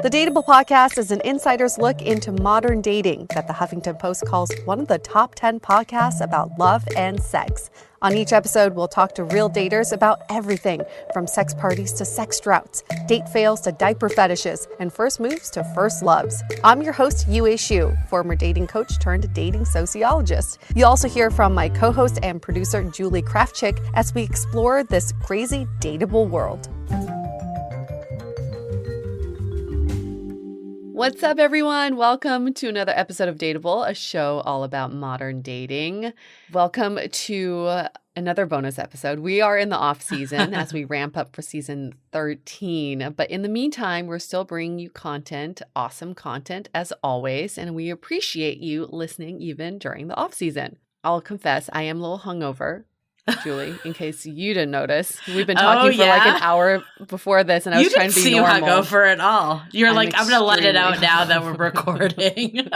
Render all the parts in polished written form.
The Dateable podcast is an insider's look into modern dating that the Huffington Post calls one of the top 10 podcasts about love and sex. On each episode, we'll talk to real daters about everything from sex parties to sex droughts, date fails to diaper fetishes, and first moves to first loves. I'm your host, Yue Xu, former dating coach turned dating sociologist. You'll also hear from my co-host and producer, Julie Krafchick, as we explore this crazy dateable world. What's up, everyone? Welcome to another episode of Dateable, a show all about modern dating. Welcome to another bonus episode. We are in the off season as we ramp up for season 13. But in the meantime, we're still bringing you content, awesome content as always. And we appreciate you listening even during the off season. I'll confess, I am a little hungover. Julie, in case you didn't notice, we've been talking for like an hour before this, and I was trying to be normal. You didn't seem hungover at all. You're like, I'm going to let it out now that we're recording.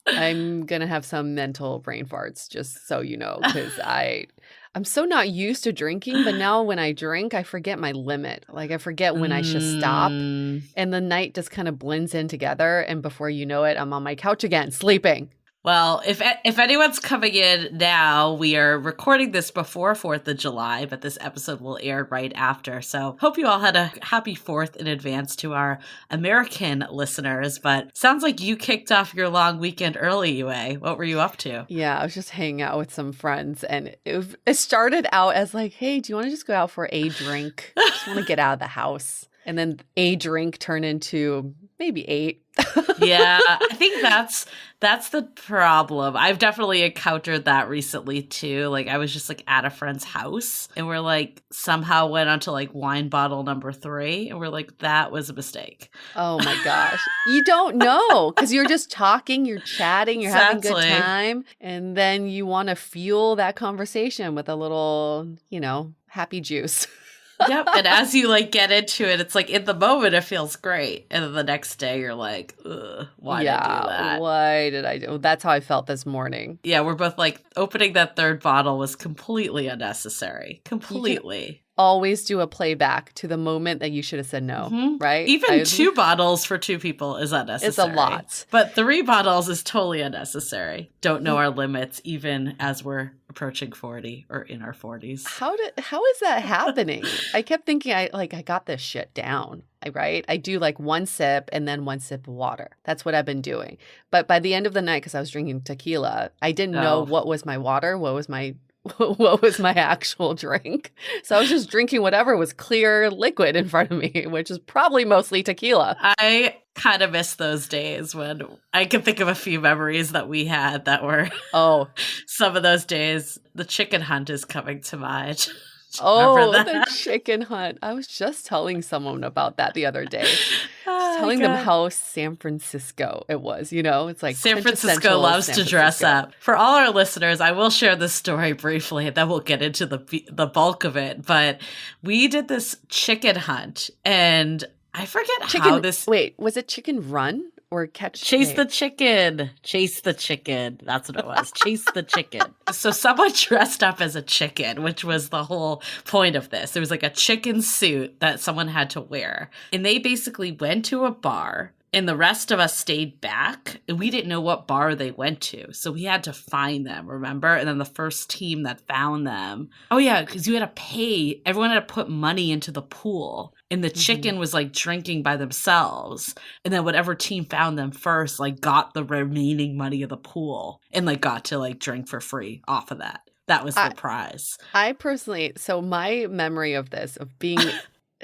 I'm going to have some mental brain farts, just so you know, because I'm so not used to drinking, but now when I drink, I forget my limit. Like I forget when I should stop, and the night just kind of blends in together, and before you know it, I'm on my couch again, sleeping. Well, if anyone's coming in now, we are recording this before 4th of July, but this episode will air right after. So hope you all had a happy 4th in advance to our American listeners. But sounds like you kicked off your long weekend early, Yue. What were you up to? Yeah, I was just hanging out with some friends, and it started out as like, hey, do you want to just go out for a drink? I just want to get out of the house. And then a drink turned into maybe 8. Yeah, I think that's the problem. I've definitely encountered that recently too. Like I was just like at a friend's house and we're like somehow went on to like wine bottle number 3 and we're like, that was a mistake. Oh my gosh. You don't know because you're just talking, you're chatting, you're having a good time. And then you want to fuel that conversation with a little, happy juice. Yep. And as you like get into it, it's like in the moment it feels great. And then the next day you're like, ugh, why did I do that? Why did I do? That's how I felt this morning. Yeah, we're both like opening that third bottle was completely unnecessary. Completely. Always do a playback to the moment that you should have said no, right? Even 2 bottles for 2 people is unnecessary. It's a lot. But 3 bottles is totally unnecessary. Don't know our limits even as we're approaching 40 or in our 40s. How is that happening? I kept thinking I got this shit down. Right? I do like 1 sip and then 1 sip of water. That's what I've been doing. But by the end of the night, because I was drinking tequila, I didn't know what was my water, what was my actual drink. So I was just drinking whatever was clear liquid in front of me, which is probably mostly tequila. I kind of miss those days when I can think of a few memories that we had that were some of those days. The chicken hunt is coming to mind. The chicken hunt. I was just telling someone about that the other day. Telling them how San Francisco it was, It's like San Francisco loves to dress up. For all our listeners, I will share this story briefly and then we'll get into the bulk of it. But we did this chicken hunt and I forget how this... Wait, was it chicken run? Or Chase the chicken. Chase the chicken. That's what it was. Chase the chicken. So someone dressed up as a chicken, which was the whole point of this. There was like a chicken suit that someone had to wear. And they basically went to a bar and the rest of us stayed back. And we didn't know what bar they went to. So we had to find them, remember? And then the first team that found them. Oh yeah, because you had to pay. Everyone had to put money into the pool. And the chicken was like drinking by themselves. And then whatever team found them first, like got the remaining money of the pool and like got to like drink for free off of that. That was the prize. I personally, so my memory of this, of being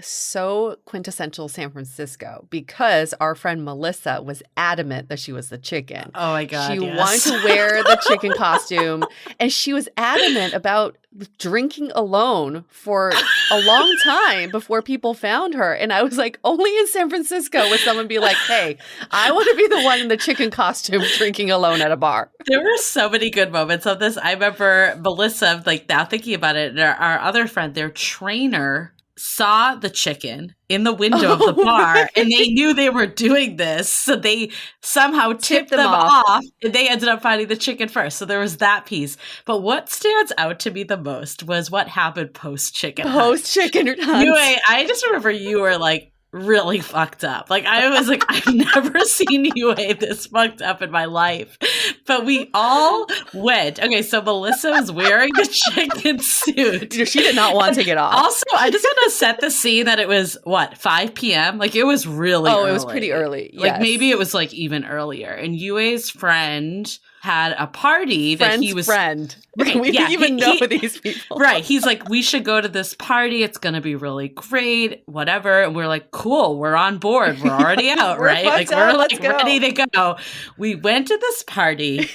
so quintessential San Francisco, because our friend Melissa was adamant that she was the chicken. Oh my God. She wanted to wear the chicken costume and she was adamant about drinking alone for a long time before people found her. And I was like, only in San Francisco would someone be like, hey, I want to be the one in the chicken costume drinking alone at a bar. There were so many good moments of this. I remember Melissa, like now thinking about it, and our other friend, their trainer, saw the chicken in the window of the bar and they knew they were doing this. So they somehow tipped them off and they ended up finding the chicken first. So there was that piece. But what stands out to me the most was what happened post-chicken hunt. Post-chicken hunt. Anyway, I just remember you were like really fucked up. Like, I was like, I've never seen Yue this fucked up in my life. But we all went. Okay, so Melissa was wearing a chicken suit. She did not want to take it off. Also, I just want to set the scene that it was, 5 p.m.? Like, it was really early. It was pretty early. Yes. Like, maybe it was, like, even earlier. And Yue's friend had a party that he was... friend. Right, we didn't even know these people. Right. He's like, we should go to this party. It's going to be really great, whatever. And we're like, cool, we're on board. We're already out, right? Like, we're like ready to go. We went to this party.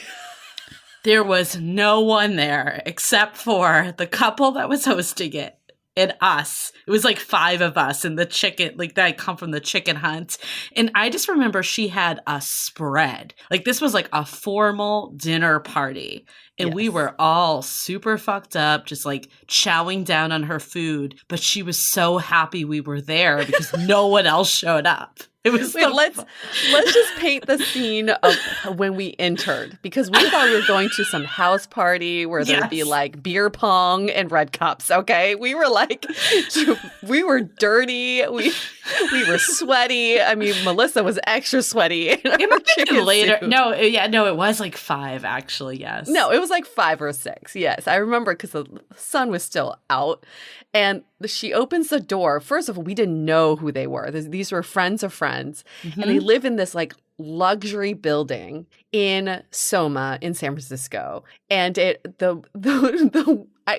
There was no one there except for the couple that was hosting it. And us. It was like 5 of us in the chicken, like that come from the chicken hunt. And I just remember she had a spread. Like this was like a formal dinner party. And we were all super fucked up, just like chowing down on her food. But she was so happy we were there because no one else showed up. It was let's just paint the scene of when we entered, because we thought we were going to some house party where there'd be like beer pong and red cups. Okay, we were like, we were dirty, we were sweaty. I mean, Melissa was extra sweaty. It might have been later. No, it was like 5 actually. Yes. No, it was like 5 or 6. Yes, I remember because the sun was still out. And she opens the door. First of all, we didn't know who they were. These were friends of friends. Mm-hmm. And they live in this like luxury building in Soma in San Francisco. And I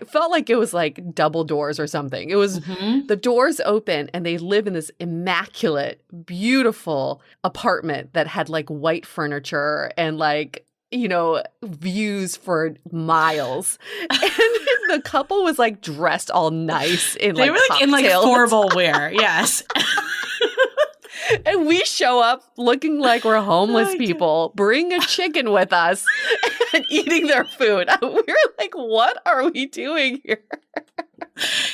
felt like it was like double doors or something. It was the doors open and they live in this immaculate, beautiful apartment that had like white furniture and like, you know, views for miles. And the couple was like dressed all nice in like cocktails. In like formal wear. Yes. And we show up looking like we're homeless people, bring a chicken with us and eating their food. We were like, what are we doing here?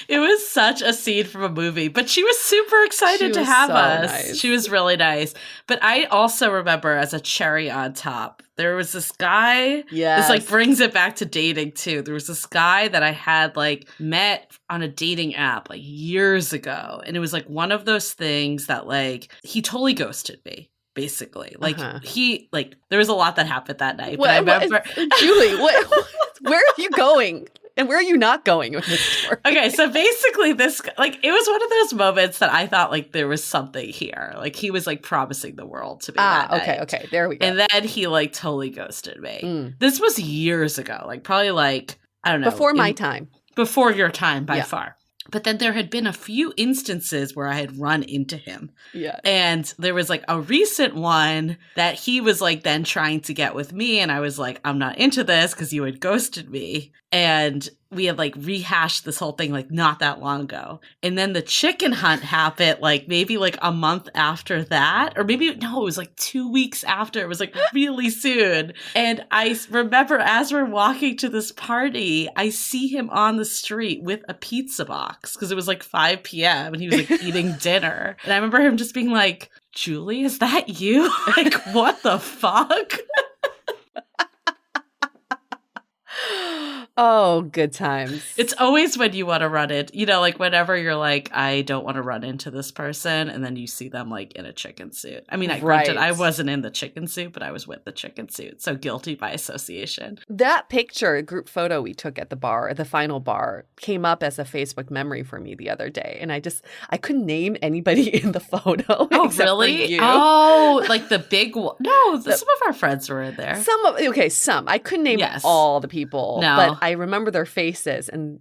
It was such a scene from a movie, but she was super excited to have us. Nice. She was really nice. But I also remember as a cherry on top, there was this guy. Yes. This like brings it back to dating too. There was this guy that I had like met on a dating app like years ago. And it was like one of those things that like he totally ghosted me. Basically, like there was a lot that happened that night. But I remember, Julie, where are you going? And where are you not going with this story? Okay, so basically this, like, it was one of those moments that I thought, like, there was something here. Like, he was, like, promising the world to me that night. Okay, there we go. And then he, like, totally ghosted me. This was years ago. Like, probably, like, I don't know. Before my time. Before your time, by far. But then there had been a few instances where I had run into him. Yeah. And there was like a recent one that he was like then trying to get with me. And I was like, I'm not into this because you had ghosted me. And we had like rehashed this whole thing like not that long ago. And then the chicken hunt happened like maybe like a month after that. Or maybe, no, it was like 2 weeks after. It was like really soon. And I remember as we're walking to this party, I see him on the street with a pizza box because it was like 5 p.m. and he was like eating dinner. And I remember him just being like, Julie, is that you? Like, what the fuck? Oh, good times. It's always when you want to run it, you know, like whenever you're like, I don't want to run into this person. And then you see them like in a chicken suit. I mean, granted, I wasn't in the chicken suit, but I was with the chicken suit. So guilty by association. That picture, group photo we took at the bar, the final bar, came up as a Facebook memory for me the other day. And I couldn't name anybody in the photo. Oh, really? Oh, like the big one. No, some of our friends were in there. Some. I couldn't name all the people. No. But I remember their faces and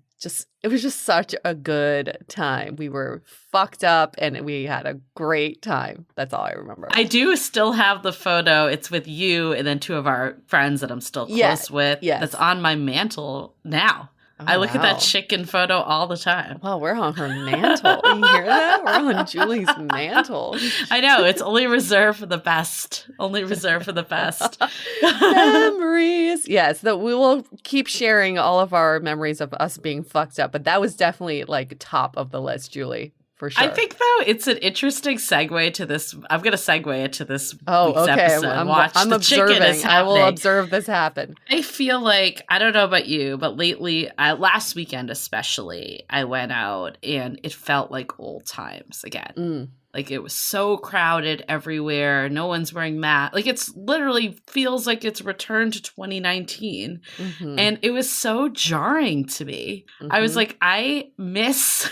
it was just such a good time. We were fucked up and we had a great time. That's all I remember. I do still have the photo. It's with you and then 2 of our friends that I'm still close with. Yes. That's on my mantle now. Oh, I look at that chicken photo all the time. Well, we're on her mantle. You hear that? We're on Julie's mantle. I know. It's only reserved for the best. Only reserved for the best. Memories. Yes. We will keep sharing all of our memories of us being fucked up. But that was definitely like top of the list, Julie. For sure. I think, though, it's an interesting segue to this. I'm going to segue it to this week's episode. I'm observing. I will observe this happen. I feel like, I don't know about you, but lately, last weekend especially, I went out and it felt like old times again. Like it was so crowded everywhere. No one's wearing masks. Like it's literally feels like it's returned to 2019. Mm-hmm. And it was so jarring to me. I was like, I miss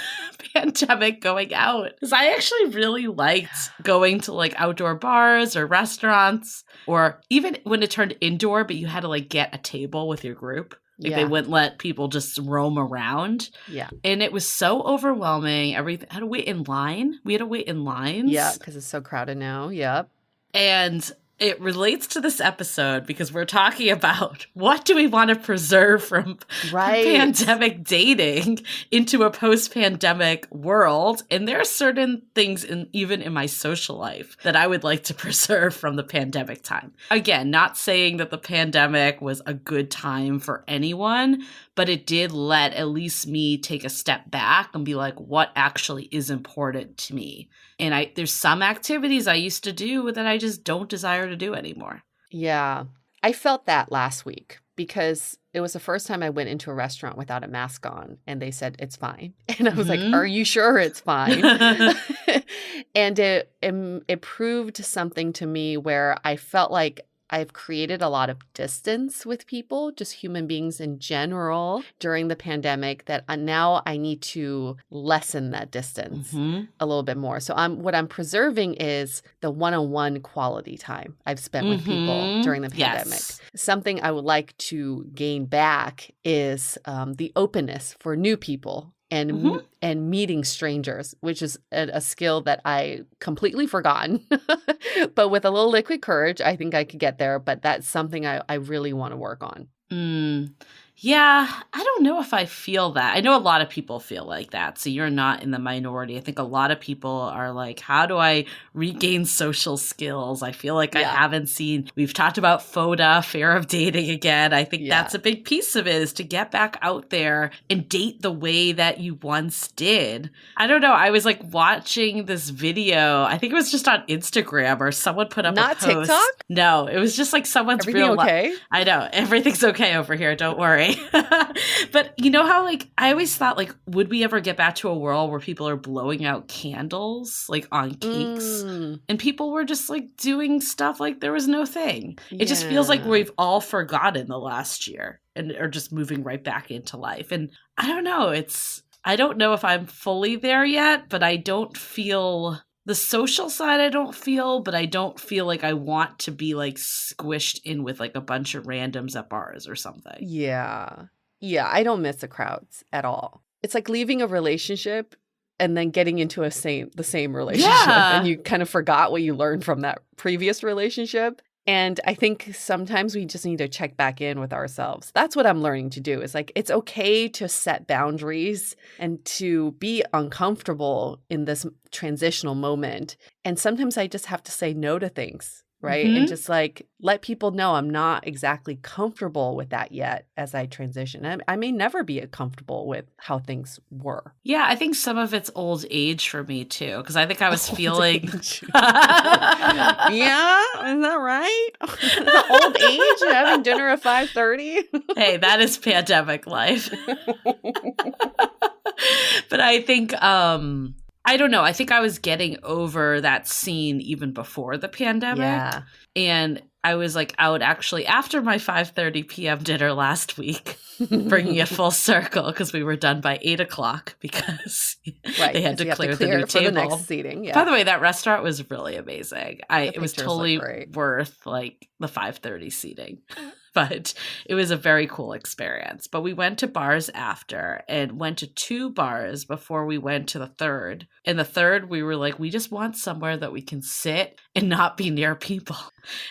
pandemic going out. Because I actually really liked going to like outdoor bars or restaurants, or even when it turned indoor, but you had to like get a table with your group. Like they wouldn't let people just roam around. Yeah. And it was so overwhelming. Everything had to wait in line. We had to wait in lines. Yeah, because it's so crowded now. Yep. And it relates to this episode because we're talking about what do we want to preserve from pandemic dating into a post-pandemic world. And there are certain things even in my social life that I would like to preserve from the pandemic time. Again, not saying that the pandemic was a good time for anyone, but it did let at least me take a step back and be like, what actually is important to me? And there's some activities I used to do that I just don't desire to do anymore. Yeah. I felt that last week because it was the first time I went into a restaurant without a mask on and they said, it's fine. And I was like, are you sure it's fine? And it proved something to me where I felt like I've created a lot of distance with people, just human beings in general, during the pandemic, that now I need to lessen that distance a little bit more. So what I'm preserving is the one-on-one quality time I've spent with people during the pandemic. Yes. Something I would like to gain back is the openness for new people and meeting strangers, which is a skill that I completely forgotten. But with a little liquid courage, I think I could get there. But that's something I really want to work on. Yeah, I don't know if I feel that. I know a lot of people feel like that. So you're not in the minority. I think a lot of people are like, how do I regain social skills? I feel like I haven't seen, we've talked about FODA, fear of dating again. I think that's a big piece of it, is to get back out there and date the way that you once did. I don't know. I was like watching this video. I think it was just on Instagram, or someone put up a post. Not TikTok? No, it was just like someone's Everything okay? I know. Everything's okay over here. Don't worry. But you know how, like, I always thought, like, would we ever get back to a world where people are blowing out candles, like, on cakes? And people were just, like, doing stuff like there was no thing. It just feels like we've all forgotten the last year and are just moving right back into life. And I don't know. I don't know if I'm fully there yet, but I don't feel... The social side I don't feel, but I don't feel like I want to be like squished in with like a bunch of randoms at bars or something. Yeah. Yeah, I don't miss the crowds at all. It's like leaving a relationship and then getting into the same relationship. And you kind of forgot what you learned from that previous relationship. And I think sometimes we just need to check back in with ourselves. That's what I'm learning to do. Is like, it's okay to set boundaries and to be uncomfortable in this transitional moment. And sometimes I just have to say no to things, right? And just like let people know I'm not exactly comfortable with that yet as I transition. I may never be comfortable with how things were. Yeah, I think some of it's old age for me too, because I think I was feeling... Yeah, is that right? Old age, having dinner at 5:30? Hey, that is pandemic life. But I think... I don't know. I think I was getting over that scene even before the pandemic. Yeah. And I was like out actually after my 5:30 p.m. dinner last week, bringing it full circle because we were done by 8 o'clock because they had to clear the new table. The next seating. Yeah. By the way, that restaurant was really amazing. It was totally worth like the 5:30 seating. But it was a very cool experience. But we went to bars after and went to 2 bars before we went to the third. And the third, we were like, we just want somewhere that we can sit and not be near people.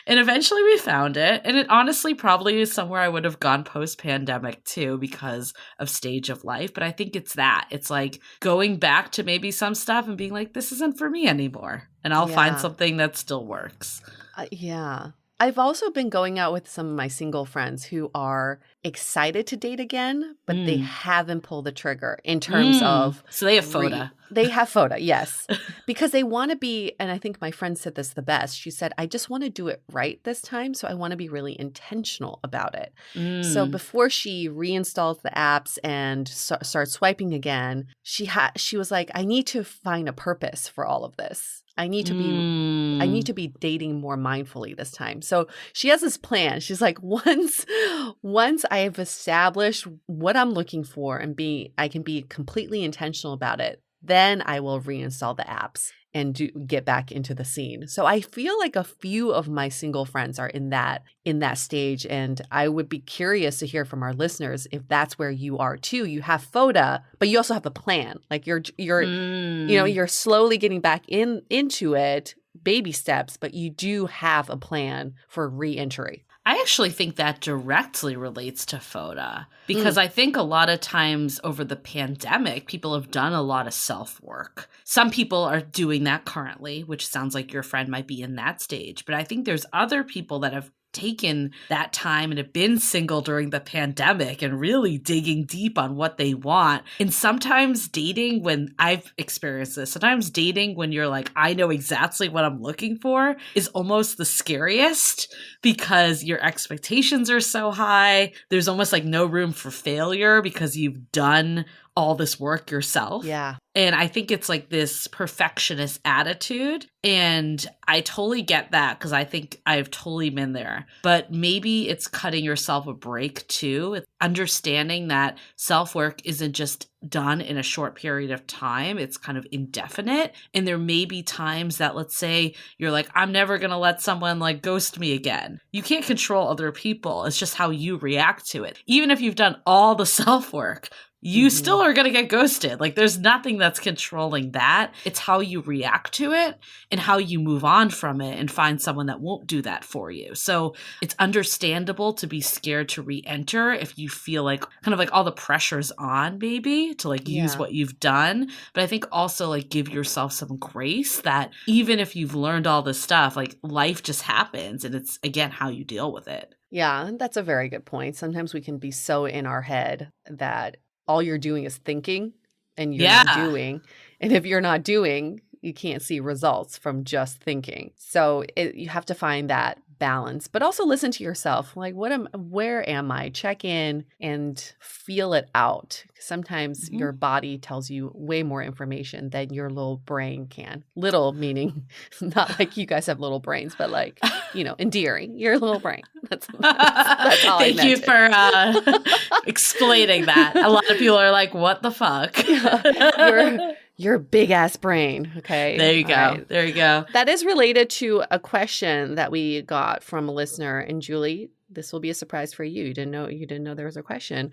And eventually we found it. And it honestly probably is somewhere I would have gone post-pandemic too because of stage of life. But I think it's that. It's like going back to maybe some stuff and being like, this isn't for me anymore. And I'll find something that still works. Yeah. I've also been going out with some of my single friends who are excited to date again, but they haven't pulled the trigger in terms of... So they have FODA. They have FODA, yes. Because they want to be, and I think my friend said this the best. She said, I just want to do it right this time. So I want to be really intentional about it. So before she reinstalls the apps and starts swiping again, she was like, I need to find a purpose for all of this. I need to be dating more mindfully this time. So she has this plan. She's like, once I have established what I'm looking for and I can be completely intentional about it, then I will reinstall the apps and get back into the scene. So I feel like a few of my single friends are in that stage. And I would be curious to hear from our listeners if that's where you are too. You have FODA, but you also have a plan. Like you're slowly getting back into it, baby steps, but you do have a plan for re-entry. I actually think that directly relates to FODA because I think a lot of times over the pandemic, people have done a lot of self-work. Some people are doing that currently, which sounds like your friend might be in that stage. But I think there's other people that have taken that time and have been single during the pandemic and really digging deep on what they want. And sometimes dating, when I've experienced this, sometimes dating when you're like, I know exactly what I'm looking for is almost the scariest because your expectations are so high. There's almost like no room for failure because you've done all this work yourself. Yeah. And I think it's like this perfectionist attitude. And I totally get that because I think I've totally been there. But maybe it's cutting yourself a break too. It's understanding that self-work isn't just done in a short period of time. It's kind of indefinite. And there may be times that, let's say you're like, I'm never going to let someone like ghost me again. You can't control other people. It's just how you react to it. Even if you've done all the self-work, you still are going to get ghosted. Like there's nothing that's controlling that. It's how you react to it and how you move on from it and find someone that won't do that for you. So it's understandable to be scared to re-enter if you feel like kind of like all the pressure's on, maybe, to like use what you've done. But I think also like give yourself some grace that even if you've learned all this stuff, like life just happens and it's again how you deal with it. Yeah, that's a very good point. Sometimes we can be so in our head that all you're doing is thinking and you're not doing. And if you're not doing, you can't see results from just thinking. So you have to find that balance, but also listen to yourself. Like, where am I? Check in and feel it out. Sometimes your body tells you way more information than your little brain can. Little meaning not like you guys have little brains, but like, endearing your little brain. That's all I meant. Thank you for explaining that. A lot of people are like, what the fuck? Your big ass brain. Okay. There you go. Right. There you go. That is related to a question that we got from a listener. And Julie, this will be a surprise for you. You didn't know there was a question.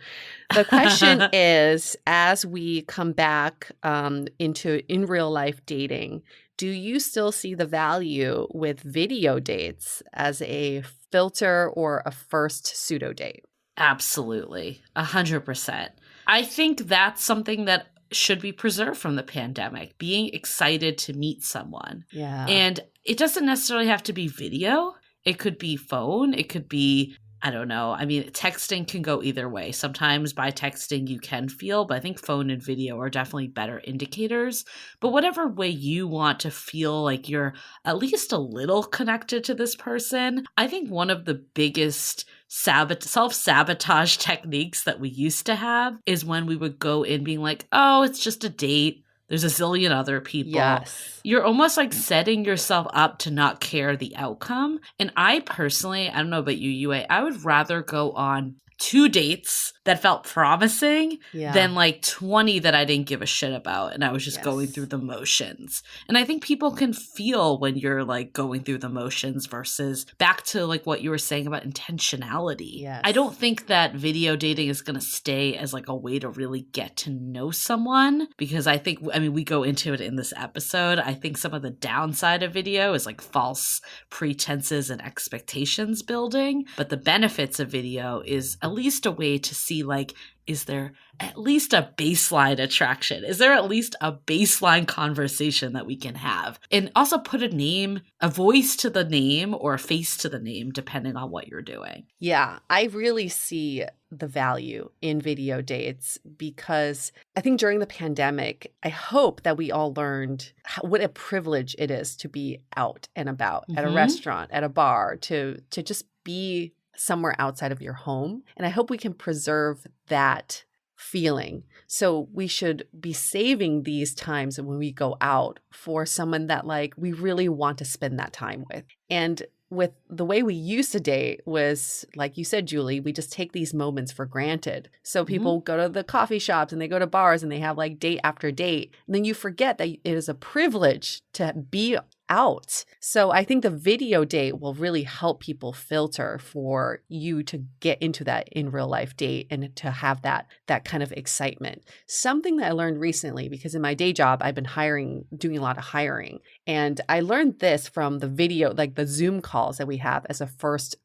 The question is, as we come back in real life dating, do you still see the value with video dates as a filter or a first pseudo date? Absolutely. 100%. I think that's something that should be preserved from the pandemic, being excited to meet someone. Yeah. And it doesn't necessarily have to be video. It could be phone. It could be, I don't know. I mean, texting can go either way. Sometimes by texting you can feel, but I think phone and video are definitely better indicators. But whatever way you want to feel like you're at least a little connected to this person, I think one of the biggest self-sabotage techniques that we used to have is when we would go in being like, oh, it's just a date. There's a zillion other people. Yes. You're almost like setting yourself up to not care the outcome. And I personally, I don't know about you, Yue, I would rather go on 2 dates that felt promising than like 20 that I didn't give a shit about and I was just going through the motions. And I think people can feel when you're like going through the motions versus back to like what you were saying about intentionality. Yes. I don't think that video dating is going to stay as like a way to really get to know someone because I mean, we go into it in this episode. I think some of the downside of video is like false pretenses and expectations building, but the benefits of video is at least a way to see like, is there at least a baseline attraction? Is there at least a baseline conversation that we can have? And also put a name, a voice to the name or a face to the name, depending on what you're doing. Yeah, I really see the value in video dates because I think during the pandemic, I hope that we all learned what a privilege it is to be out and about at a restaurant, at a bar, to just be somewhere outside of your home. And I hope we can preserve that feeling. So we should be saving these times when we go out for someone that like we really want to spend that time with. And with the way we used to date was, like you said, Julie, we just take these moments for granted. So people go to the coffee shops and they go to bars and they have like date after date. And then you forget that it is a privilege to be out. So I think the video date will really help people filter for you to get into that in real life date and to have that kind of excitement. Something that I learned recently, because in my day job, I've been doing a lot of hiring. And I learned this from the video, like the Zoom calls that we have as a first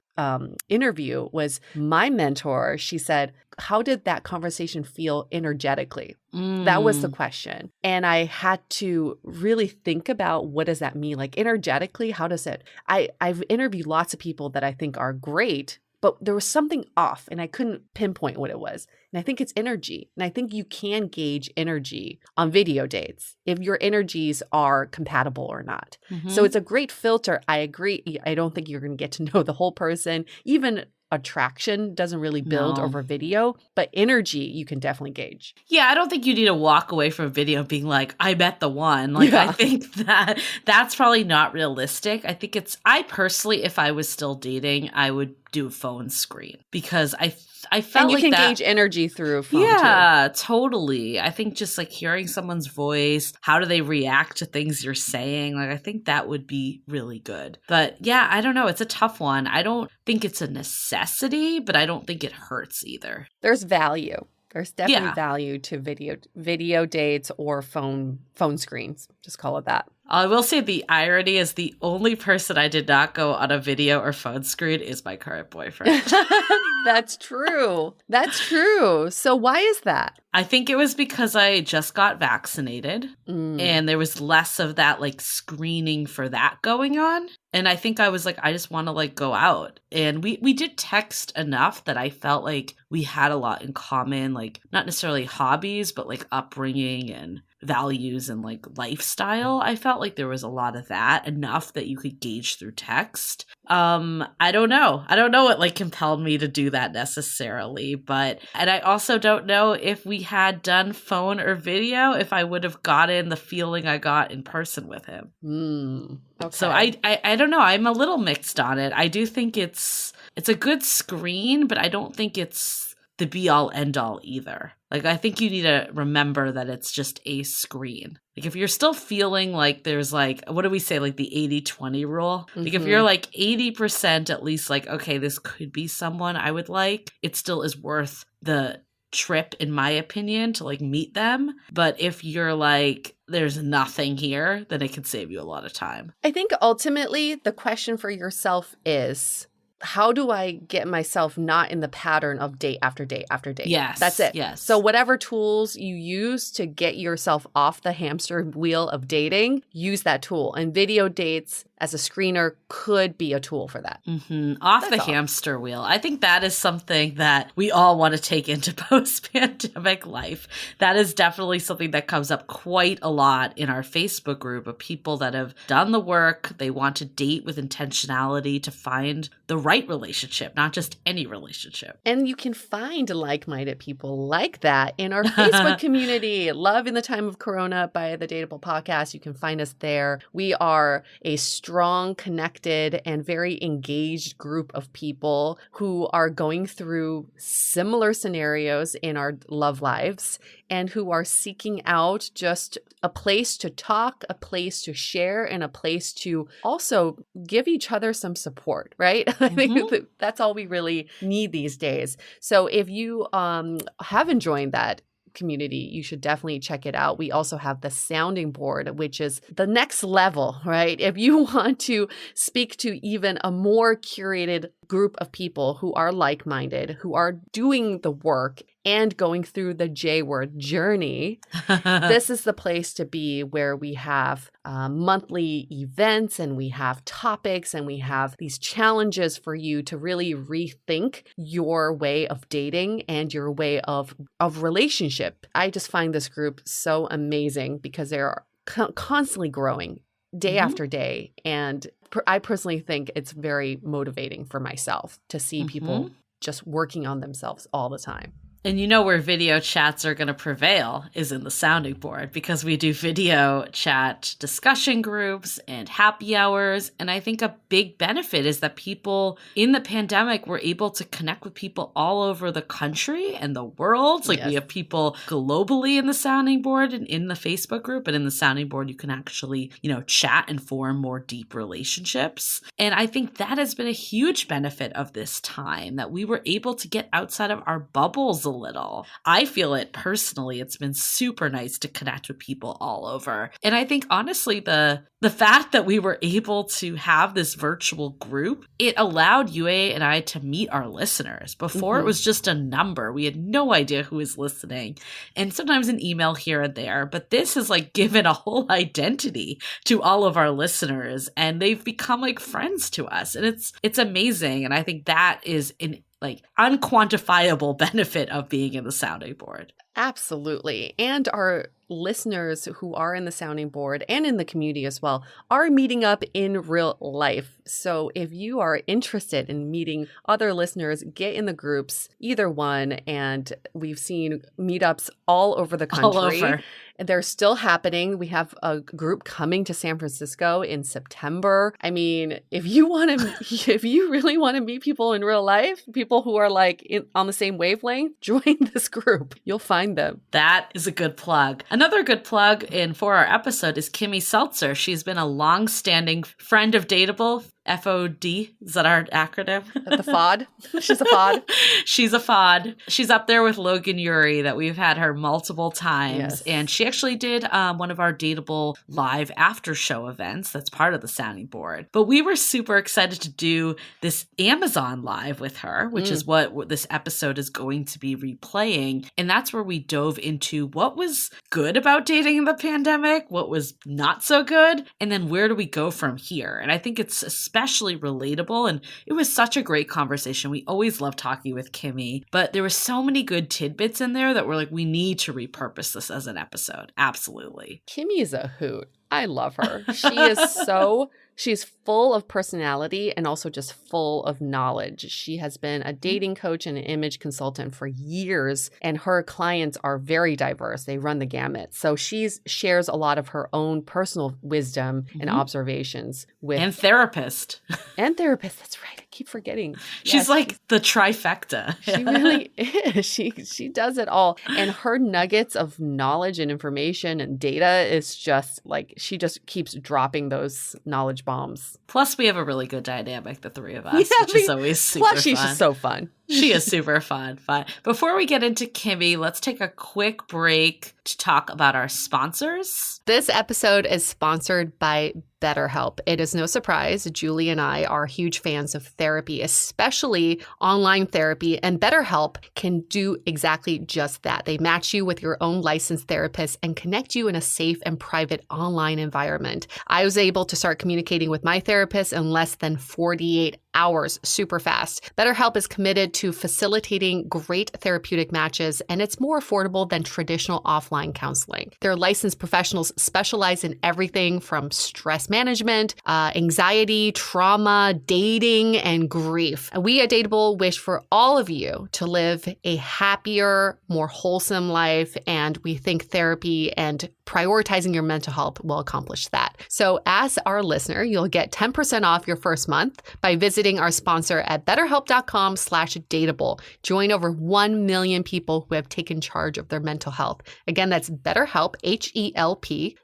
interview was my mentor. She said, how did that conversation feel energetically? That was the question. And I had to really think about what does that mean? Like energetically, how does it? I've interviewed lots of people that I think are great, but there was something off and I couldn't pinpoint what it was. And I think it's energy. And I think you can gauge energy on video dates if your energies are compatible or not. So it's a great filter. I agree. I don't think you're going to get to know the whole person. Even attraction doesn't really build over video, but energy you can definitely gauge. Yeah, I don't think you need to walk away from a video being like, I met the one. Like, I think that's probably not realistic. I think I personally, if I was still dating, I would do a phone screen because I felt and you like can that, gauge energy through phone too. Totally. I think just like hearing someone's voice, how do they react to things you're saying? Like, I think that would be really good. But yeah, I don't know. It's a tough one. I don't think it's a necessity, but I don't think it hurts either. There's value. There's definitely value to video dates or phone screens. Just call it that. I will say the irony is the only person I did not go on a video or phone screen is my current boyfriend. That's true. That's true. So why is that? I think it was because I just got vaccinated and there was less of that like screening for that going on. And I think I was like, I just want to like go out. And we did text enough that I felt like we had a lot in common, like not necessarily hobbies, but like upbringing and values and like lifestyle. I felt like there was a lot of that, enough that you could gauge through text. I don't know what like compelled me to do that necessarily, and I also don't know if we had done phone or video, if I would have gotten the feeling I got in person with him. Okay. So I don't know. I'm a little mixed on it. I do think it's a good screen, but I don't think it's the be all end all either. Like, I think you need to remember that it's just a screen. Like, if you're still feeling like there's like, what do we say, like the 80-20 rule? Like, if you're like 80% at least like, okay, this could be someone I would like, it still is worth the trip, in my opinion, to like meet them. But if you're like, there's nothing here, then it can save you a lot of time. I think ultimately the question for yourself is, how do I get myself not in the pattern of date after date after date? Yes. That's it. Yes. So whatever tools you use to get yourself off the hamster wheel of dating, use that tool. And video dates as a screener could be a tool for that. Off the hamster wheel. I think that is something that we all want to take into post-pandemic life. That is definitely something that comes up quite a lot in our Facebook group of people that have done the work. They want to date with intentionality to find the right relationship, not just any relationship. And you can find like-minded people like that in our Facebook community. Love in the Time of Corona by the Dateable podcast. You can find us there. We are a strong, connected, and very engaged group of people who are going through similar scenarios in our love lives and who are seeking out just a place to talk, a place to share, and a place to also give each other some support, right? I think that's all we really need these days. So if you have enjoyed that community, you should definitely check it out. We also have the sounding board, which is the next level, right? If you want to speak to even a more curated group of people who are like-minded, who are doing the work and going through the J word journey, this is the place to be, where we have monthly events and we have topics and we have these challenges for you to really rethink your way of dating and your way of relationship. I just find this group so amazing because they're constantly growing day after day. And I personally think it's very motivating for myself to see people just working on themselves all the time. And you know where video chats are going to prevail is in the sounding board, because we do video chat discussion groups and happy hours. And I think a big benefit is that people in the pandemic were able to connect with people all over the country and the world. Like we have people globally in the sounding board and in the Facebook group, and in the sounding board, you can actually, chat and form more deep relationships. And I think that has been a huge benefit of this time, that we were able to get outside of our bubbles a little. I feel it personally. It's been super nice to connect with people all over. And I think honestly, the fact that we were able to have this virtual group, it allowed Yue and I to meet our listeners. Before it was just a number. We had no idea who was listening, and sometimes an email here and there. But this has given a whole identity to all of our listeners, and they've become like friends to us. And it's amazing. And I think that is an unquantifiable benefit of being in the sounding board. Absolutely. And our listeners who are in the sounding board and in the community as well are meeting up in real life. So if you are interested in meeting other listeners, get in the groups, either one. And we've seen meetups all over the country. All over. They're still happening. We have a group coming to San Francisco in September. I mean, if you really want to meet people in real life, people who are on the same wavelength, join this group. You'll find them. That is a good plug. Another good plug for our episode is Kimmy Seltzer. She's been a long-standing friend of Dateable. FOD, is that our acronym? The FOD? She's a FOD. She's a FOD. She's up there with Logan Yuri, that we've had her multiple times. Yes. And she actually did one of our Dateable live after show events. That's part of the sounding board. But we were super excited to do this Amazon live with her, which is what this episode is going to be replaying. And that's where we dove into what was good about dating in the pandemic, what was not so good, and then where do we go from here? And I think it's especially relatable. And it was such a great conversation. We always love talking with Kimmy, but there were so many good tidbits in there that we're we need to repurpose this as an episode. Absolutely. Kimmy is a hoot. I love her. She's full of personality and also just full of knowledge. She has been a dating coach and an image consultant for years, and her clients are very diverse. They run the gamut. So she shares a lot of her own personal wisdom and observations with... And therapist. That's right. I keep forgetting. She's the trifecta. She really is. She does it all. And her nuggets of knowledge and information and data is just she just keeps dropping those knowledge bombs. Plus, we have a really good dynamic, the three of us, which is always super fun. Plus, she's just so fun. She is super fun. Before we get into Kimmy, let's take a quick break to talk about our sponsors. This episode is sponsored by BetterHelp. It is no surprise, Julie and I are huge fans of therapy, especially online therapy, and BetterHelp can do exactly just that. They match you with your own licensed therapist and connect you in a safe and private online environment. I was able to start communicating with my therapist in less than 48 hours, super fast. BetterHelp is committed to facilitating great therapeutic matches, and it's more affordable than traditional offline counseling. Their licensed professionals specialize in everything from stress management, anxiety, trauma, dating, and grief. We at Dateable wish for all of you to live a happier, more wholesome life, and we think therapy and prioritizing your mental health will accomplish that. So as our listener, you'll get 10% off your first month by visiting our sponsor at betterhelp.com/dateable. Join over 1 million people who have taken charge of their mental health. Again, that's BetterHelp, HELP.com/DATEABLE.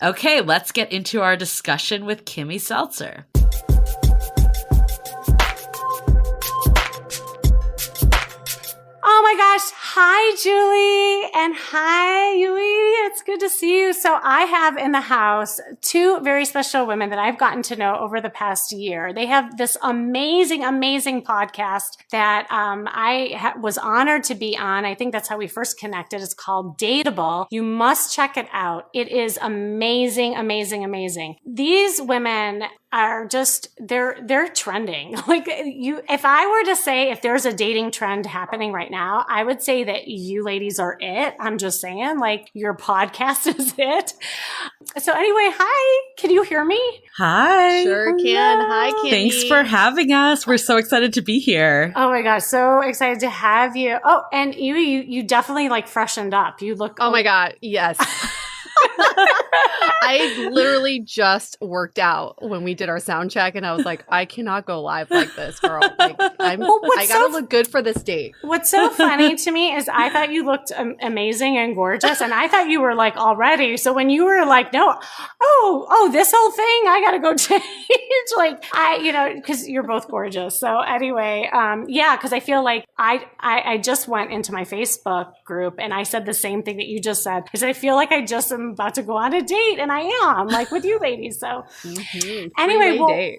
Okay, let's get into our discussion with Kimmy Seltzer. Oh my gosh. Hi, Julie. And hi, Yui. It's good to see you. So I have in the house two very special women that I've gotten to know over the past year. They have this amazing, amazing podcast that I was honored to be on. I think that's how we first connected. It's called DATEABLE. You must check it out. It is amazing, amazing, amazing. These women are just, they're trending. Like if I were to say if there's a dating trend happening right now, I would say that you ladies are it. I'm just saying, like, your podcast is it. So anyway, hi, can you hear me? Hi. Sure can. Hi, Kimmy. Thanks for having us. We're so excited to be here. Oh my gosh, so excited to have you. Oh, and you definitely like freshened up. You look. Oh my God, yes. I literally just worked out when we did our sound check, and I was like, I cannot go live like this, girl. Like, I gotta look good for this date. What's so funny to me is I thought you looked amazing and gorgeous, and I thought you were like all ready. So when you were like, no, this whole thing, I gotta go change. Like because you're both gorgeous. So anyway, because I feel like I just went into my Facebook group and I said the same thing that you just said, because I feel like I just am about to go on a date, and I am, like, with you ladies. So anyway,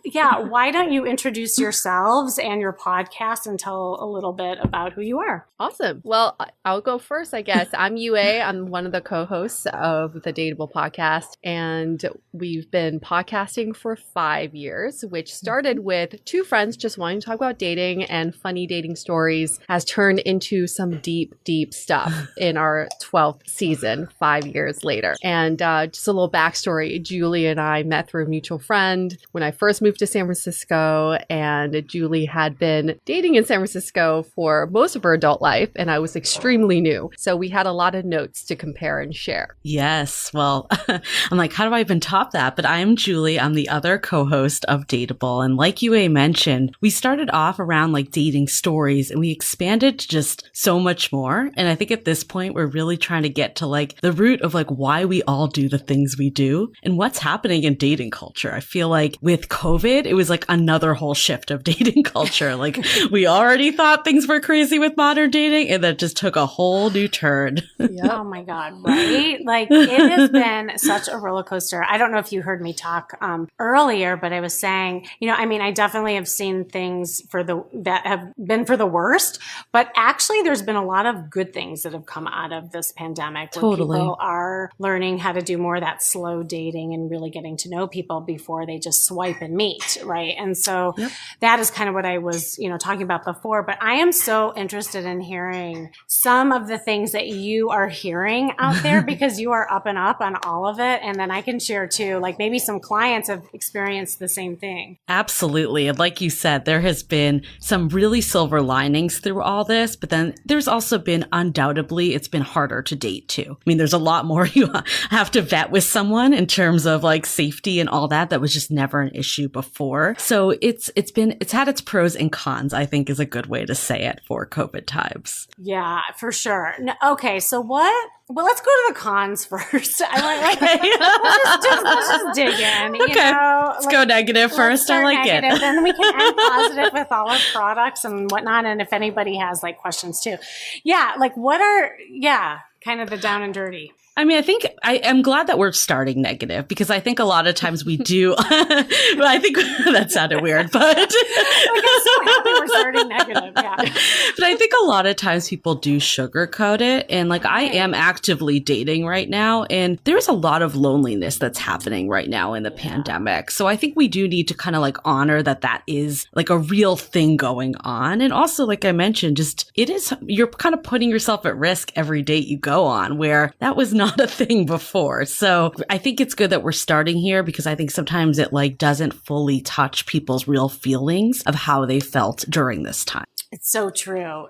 why don't you introduce yourselves and your podcast and tell a little bit about who you are? Awesome. Well, I'll go first, I guess. I'm Yue. I'm one of the co-hosts of the DATEABLE podcast, and we've been podcasting for 5 years, which started with two friends just wanting to talk about dating and funny dating stories, has turned into some deep, deep stuff in our 12th season, 5 years later. And just a little backstory, Julie and I met through a mutual friend when I first moved to San Francisco, and Julie had been dating in San Francisco for most of her adult life, and I was extremely new. So we had a lot of notes to compare and share. Yes. Well, I'm like, how do I even top that? But I am Julie. I'm the other co-host of DATEABLE. And like Yue mentioned, we started off around like dating stories, and we expanded to just so much more. And I think at this point, we're really trying to get to like the root of like why we all do the things we do and what's happening in dating culture. I feel like with COVID, it was like another whole shift of dating culture. Like we already thought things were crazy with modern dating, and that just took a whole new turn. Yep. Oh my God, right? Like it has been such a roller coaster. I don't know if you heard me talk earlier, but I was saying, I definitely have seen things that have been for the worst, but actually there's been a lot of good things that have come out of this pandemic. Totally. Where people are learning how to do more of that slow dating and really getting to know people before they just swipe and meet, right? And so that is kind of what I was, talking about before. But I am so interested in hearing some of the things that you are hearing out there because you are up and up on all of it. And then I can share too, like maybe some clients have experienced the same thing. Absolutely. And like you said, there has been some really silver linings through all this, but then there's also been undoubtedly, it's been harder to date too. I mean, there's a lot more you have to vet with someone in terms of like safety and all that was just never an issue before. So it's had its pros and cons, I think is a good way to say it for COVID times. Yeah, for sure. No, okay. So what? Well, let's go to the cons first. Let's just dig in. Okay. Let's go negative first. I like negative, it. Then we can end positive with all our products and whatnot. And if anybody has like questions too. Yeah. Like kind of the down and dirty. I mean, I think I'm glad that we're starting negative because I think a lot of times we do. Well, I think that sounded weird, but like I'm so happy we're starting negative. Yeah. But I think a lot of times people do sugarcoat it. And like I am actively dating right now, and there's a lot of loneliness that's happening right now in the pandemic. So I think we do need to kind of like honor that is like a real thing going on. And also, like I mentioned, you're kind of putting yourself at risk every date you go on, where that was not a thing before. So I think it's good that we're starting here because I think sometimes it like doesn't fully touch people's real feelings of how they felt during this time. It's so true.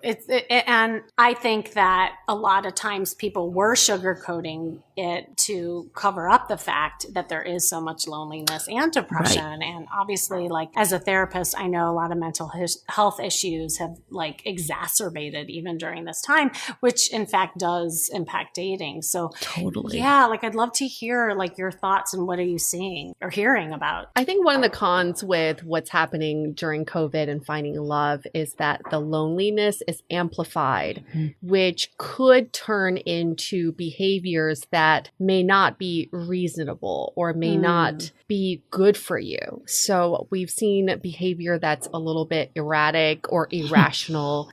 And I think that a lot of times people were sugarcoating it to cover up the fact that there is so much loneliness and depression. And obviously, like as a therapist, I know a lot of mental health issues have like exacerbated even during this time, which in fact does impact dating. So totally. Yeah, like I'd love to hear like your thoughts and what are you seeing or hearing about? I think one of the cons with what's happening during COVID and finding love is that the loneliness is amplified, which could turn into behaviors that may not be reasonable or may not be good for you. So we've seen behavior that's a little bit erratic or irrational.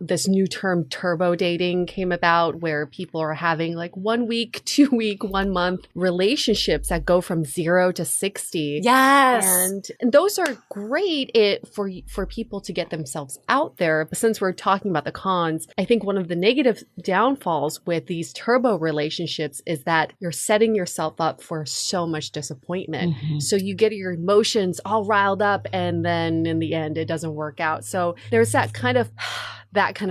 This new term turbo dating came about where people are having like 1 week, 2 week, 1 month relationships that go from 0 to 60. Yes. And those are great for people to get themselves out there. But since we're talking about the cons, I think one of the negative downfalls with these turbo relationships is that you're setting yourself up for so much disappointment. So you get your emotions all riled up and then in the end, it doesn't work out. So there's that kind of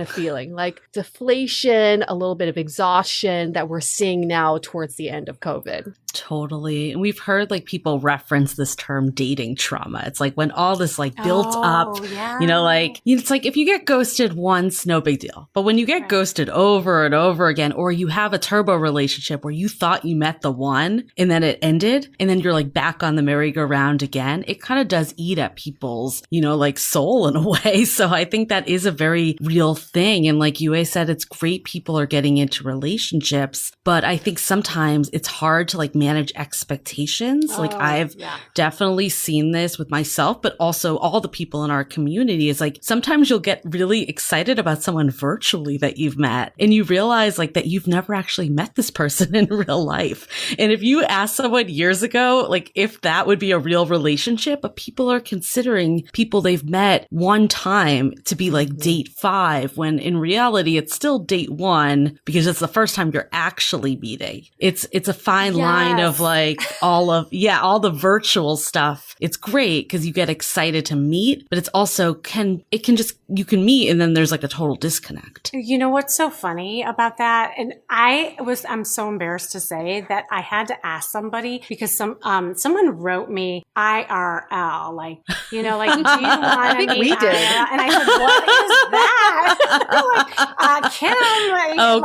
feeling like deflation, a little bit of exhaustion that we're seeing now towards the end of COVID. Totally. And we've heard like people reference this term dating trauma. It's like when all this like built up, you know, like it's like if you get ghosted once, no big deal. But when you get ghosted over and over again, or you have a turbo relationship where you thought you met the one and then it ended and then you're like back on the merry-go-round again, it kind of does eat at people's, you know, like soul in a way. So I think that is a very real thing. And like Yue said, it's great people are getting into relationships, but I think sometimes it's hard to like manage expectations. Like I've definitely seen this with myself, but also all the people in our community is like, sometimes you'll get really excited about someone virtually that you've met and you realize like that you've never actually met this person in real life. And if you ask someone years ago, like if that would be a real relationship, but people are considering people they've met one time to be like date 5, when in reality, it's still date 1 because it's the first time you're actually meeting. It's a fine line of like all the virtual stuff. It's great because you get excited to meet, but it's also you can meet and then there's like a total disconnect. You know what's so funny about that? And I'm so embarrassed to say that I had to ask somebody because someone wrote me IRL, like, you know, like, do you want to I think we did. IRL? And I said, what is that? Like, Kim,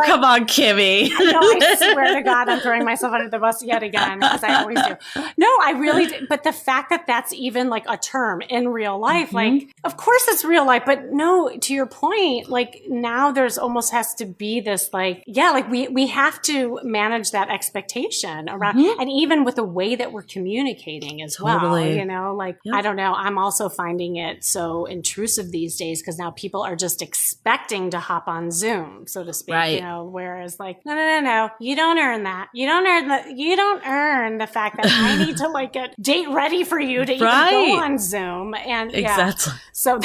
come on, Kimmy. No, I swear to God, I'm throwing myself under the bus yet again, because I always do. No, I really did. But the fact that that's even like a term in real life, like, of course it's real life, but no, to your point, like now there's almost has to be this like, like we have to manage that expectation around, and even with the way that we're communicating as well, you know, like, I don't know. I'm also finding it so intrusive these days because now people are just expecting to hop on Zoom, so to speak, you know, whereas like, no, you don't earn that. You don't earn the fact that I need to like get date ready for you to even go on Zoom. And exactly. So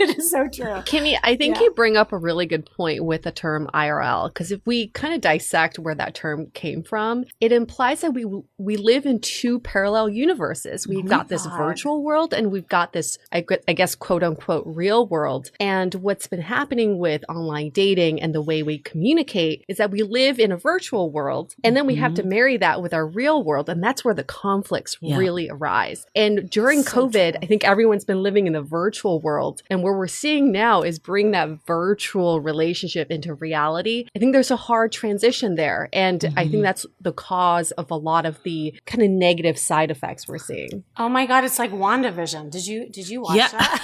it is so true. Kimmy, I think you bring up a really good point with the term IRL, because if we kind of dissect where that term came from, it implies that we live in two parallel universes. We've got this virtual world and we've got this, I guess, quote unquote, real world. And what's been happening with online dating and the way we communicate is that we live in a virtual world and then we have to marry that with our real world. And that's where the conflicts really arise. And during COVID, I think everyone's been living in the virtual world. And where we're seeing now is bring that virtual relationship into reality. I think there's a hard transition there. And I think that's the cause of a lot of the kind of negative side effects we're seeing. Oh my God, it's like WandaVision. Did you watch that?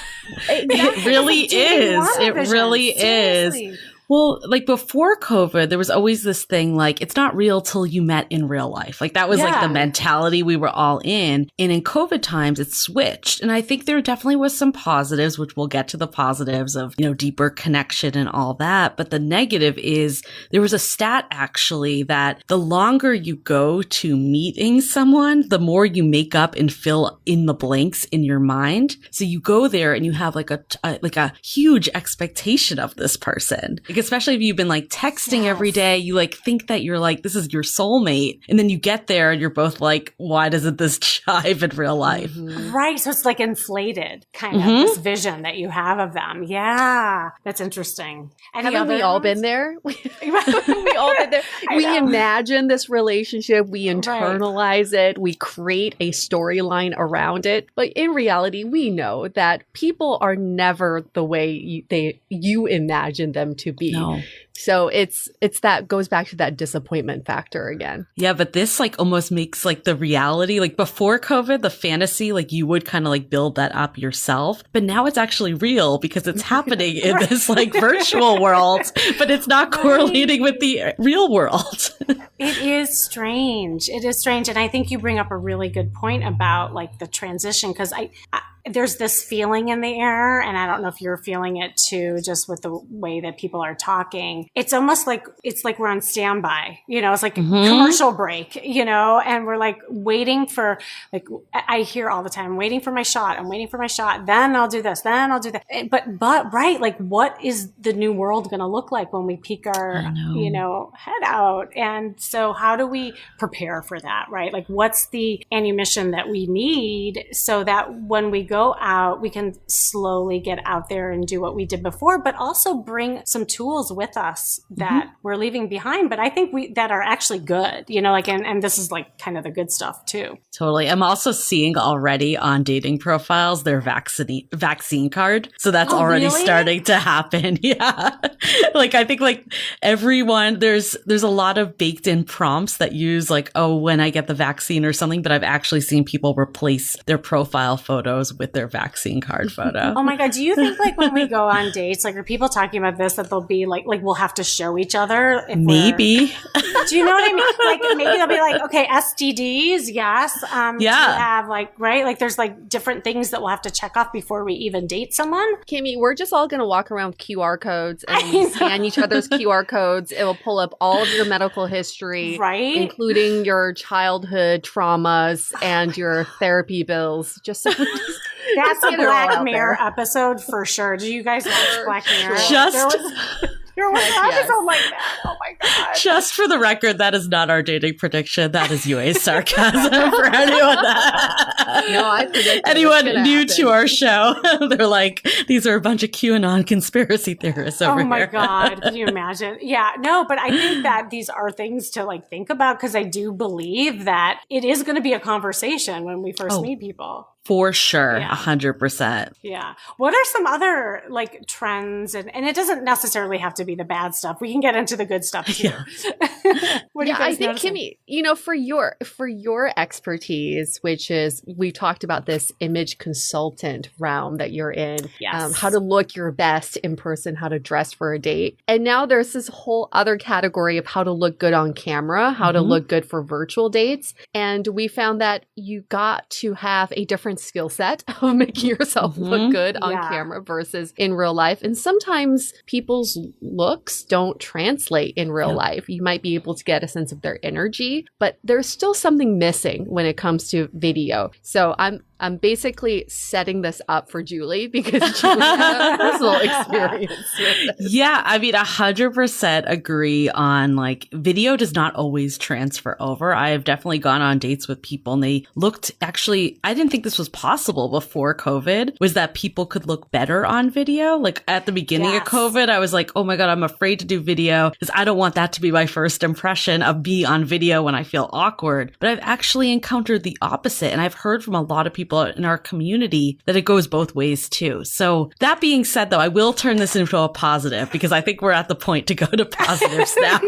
It really is. It really is. Well, like before COVID, there was always this thing like, it's not real till you met in real life. Like that was like the mentality we were all in. And in COVID times, it switched. And I think there definitely was some positives, which we'll get to the positives of, you know, deeper connection and all that. But the negative is there was a stat actually that the longer you go to meeting someone, the more you make up and fill in the blanks in your mind. So you go there and you have like a huge expectation of this person. Like, especially if you've been like texting every day, you like think that you're like, this is your soulmate. And then you get there and you're both like, why doesn't this jive in real life? Right. So it's like inflated kind of this vision that you have of them. Yeah. That's interesting. Haven't we all been there? We all been there. We imagine this relationship. We internalize it. We create a storyline around it. But in reality, we know that people are never the way you imagine them to be. No. So it's that goes back to that disappointment factor again. Yeah, but this like almost makes like the reality, like before COVID, the fantasy, like you would kind of like build that up yourself. But now it's actually real because it's happening in this like virtual world, but it's not correlating with the real world. It is strange. It is strange. And I think you bring up a really good point about like the transition, because there's this feeling in the air, and I don't know if you're feeling it too, just with the way that people are talking. It's almost like we're on standby, it's like a commercial break, and we're like waiting for, like, I hear all the time, waiting for my shot. I'm waiting for my shot. Then I'll do this. Then I'll do that. But right. Like, what is the new world going to look like when we peek our, head out? And so how do we prepare for that? Right. Like, what's the ammunition that we need so that when we go out, we can slowly get out there and do what we did before, but also bring some tools with us that we're leaving behind. But I think that are actually good, and this is like kind of the good stuff too. Totally. I'm also seeing already on dating profiles their vaccine card. So that's already starting to happen. Yeah. Like, I think like everyone, there's a lot of baked in prompts that use like, oh, when I get the vaccine or something, but I've actually seen people replace their profile photos with their vaccine card photo. Oh my God. Do you think like when we go on dates, like, are people talking about this, that they'll be like we'll have to show each other? Maybe. Do you know what I mean? Like, maybe they'll be like, okay, STDs. Yes. Do you have like, right? Like, there's like different things that we'll have to check off before we even date someone. Kimmy, we're just all going to walk around with QR codes and scan each other's QR codes. It will pull up all of your medical history, right? Including your childhood traumas and your therapy bills. Just so that's a Black Mirror episode for sure. Do you guys watch Black Mirror? There was an episode like that. Oh my God. Just for the record, that is not our dating prediction. That is UA's sarcasm for anyone anyone new to our show. They're like, these are a bunch of QAnon conspiracy theorists over here. Oh my God. Can you imagine? Yeah. No, but I think that these are things to like think about, because I do believe that it is going to be a conversation when we first meet people. For sure. 100%. Yeah. What are some other like trends? And it doesn't necessarily have to be the bad stuff. We can get into the good stuff too. What do you guys think, Kimmy, for your expertise, which is, we've talked about this image consultant realm that you're in, how to look your best in person, how to dress for a date. And now there's this whole other category of how to look good on camera, how to look good for virtual dates. And we found that you got to have a different skill set of making yourself look good on camera versus in real life. And sometimes people's looks don't translate in real life. You might be able to get a sense of their energy, but there's still something missing when it comes to video. So I'm basically setting this up for Julie because Julie has a personal experience with this. Yeah, I mean, 100% agree on like video does not always transfer over. I have definitely gone on dates with people and they looked, actually, I didn't think this was possible before COVID, was that people could look better on video. Like at the beginning of COVID, I was like, oh my God, I'm afraid to do video because I don't want that to be my first impression of me on video when I feel awkward. But I've actually encountered the opposite. And I've heard from a lot of people in our community that it goes both ways too. So that being said, though, I will turn this into a positive because I think we're at the point to go to positives now.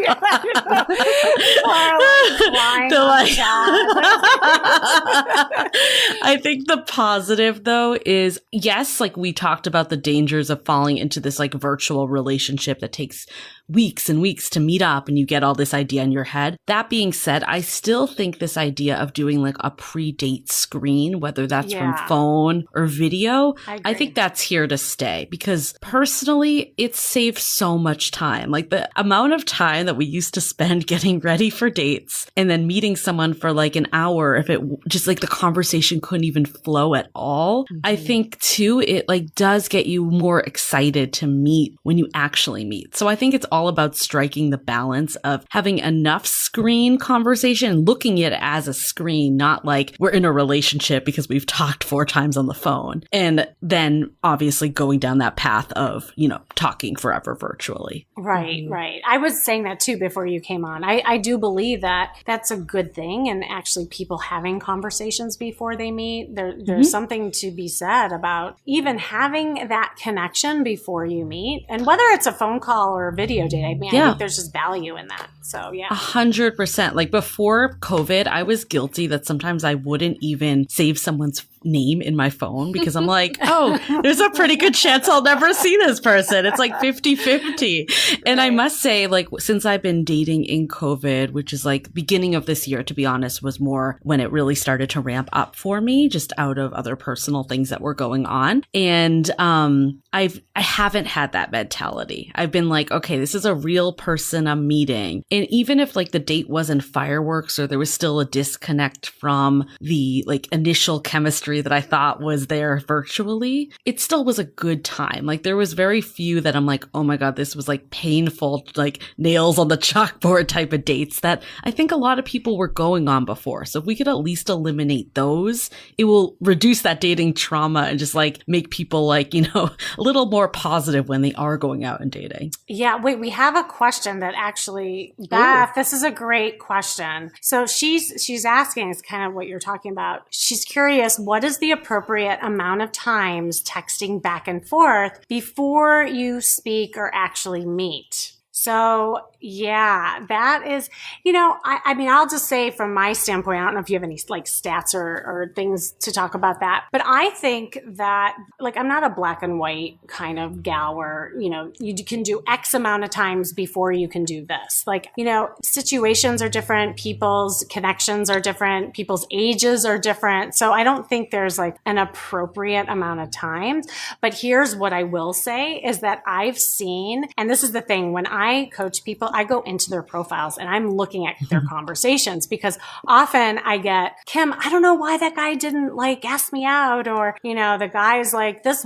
I think the positive, though, is yes, like we talked about the dangers of falling into this like virtual relationship that takes weeks and weeks to meet up and you get all this idea in your head. That being said, I still think this idea of doing like a pre-date screen, whether that's from phone or video, I think that's here to stay because personally, it saves so much time. Like the amount of time that we used to spend getting ready for dates and then meeting someone for like an hour, if it just like the conversation conversation couldn't even flow at all. I think too, it like does get you more excited to meet when you actually meet. So I think it's all about striking the balance of having enough screen conversation, looking at it as a screen, not like we're in a relationship because we've talked 4 times on the phone. And then obviously going down that path of, you know, talking forever virtually. Right, right. I was saying that too before you came on. I do believe that that's a good thing. And actually people having conversations before they meet, there's something to be said about even having that connection before you meet. And whether it's a phone call or a video date, I mean, I think there's just value in that. So yeah. 100%. Like before COVID, I was guilty that sometimes I wouldn't even save someone's name in my phone because I'm like, oh, there's a pretty good chance I'll never see this person. It's like 50-50. And I must say, like, since I've been dating in COVID, which is like beginning of this year, to be honest, was more when it really started to ramp up for me, just out of other personal things that were going on. And I haven't had that mentality. I've been like, okay, this is a real person I'm meeting. And even if like the date wasn't fireworks or there was still a disconnect from the like initial chemistry that I thought was there virtually, it still was a good time. Like there was very few that I'm like, oh my God, this was like painful, like nails on the chalkboard type of dates that I think a lot of people were going on before. So if we could at least eliminate those, it will reduce that dating trauma and just like make people like, you know, a little more positive when they are going out and dating. Yeah, wait, we have a question that actually, Beth, this is a great question. So she's asking, it's kind of what you're talking about. She's curious, what is the appropriate amount of times texting back and forth before you speak or actually meet? So yeah, that is, you know, I mean, I'll just say from my standpoint, I don't know if you have any like stats or things to talk about that, but I think that like, I'm not a black and white kind of gal where, you know, you can do X amount of times before you can do this. Like, you know, situations are different. People's connections are different. People's ages are different. So I don't think there's like an appropriate amount of time, but here's what I will say is that I've seen, and this is the thing, when I coach people, I go into their profiles and I'm looking at their conversations because often I get, Kim, I don't know why that guy didn't like ask me out, or, you know, the guy's like, this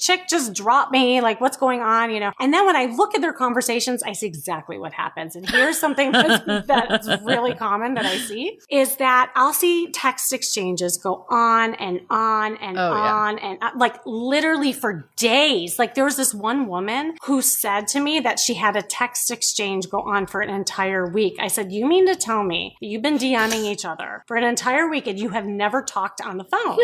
chick just dropped me, like what's going on, you know? And then when I look at their conversations, I see exactly what happens. And here's something that's really common that I see is that I'll see text exchanges go on and on and on and like literally for days. Like there was this one woman who said to me that she had a text exchange go on for an entire week. I said, you mean to tell me that you've been DMing each other for an entire week and you have never talked on the phone?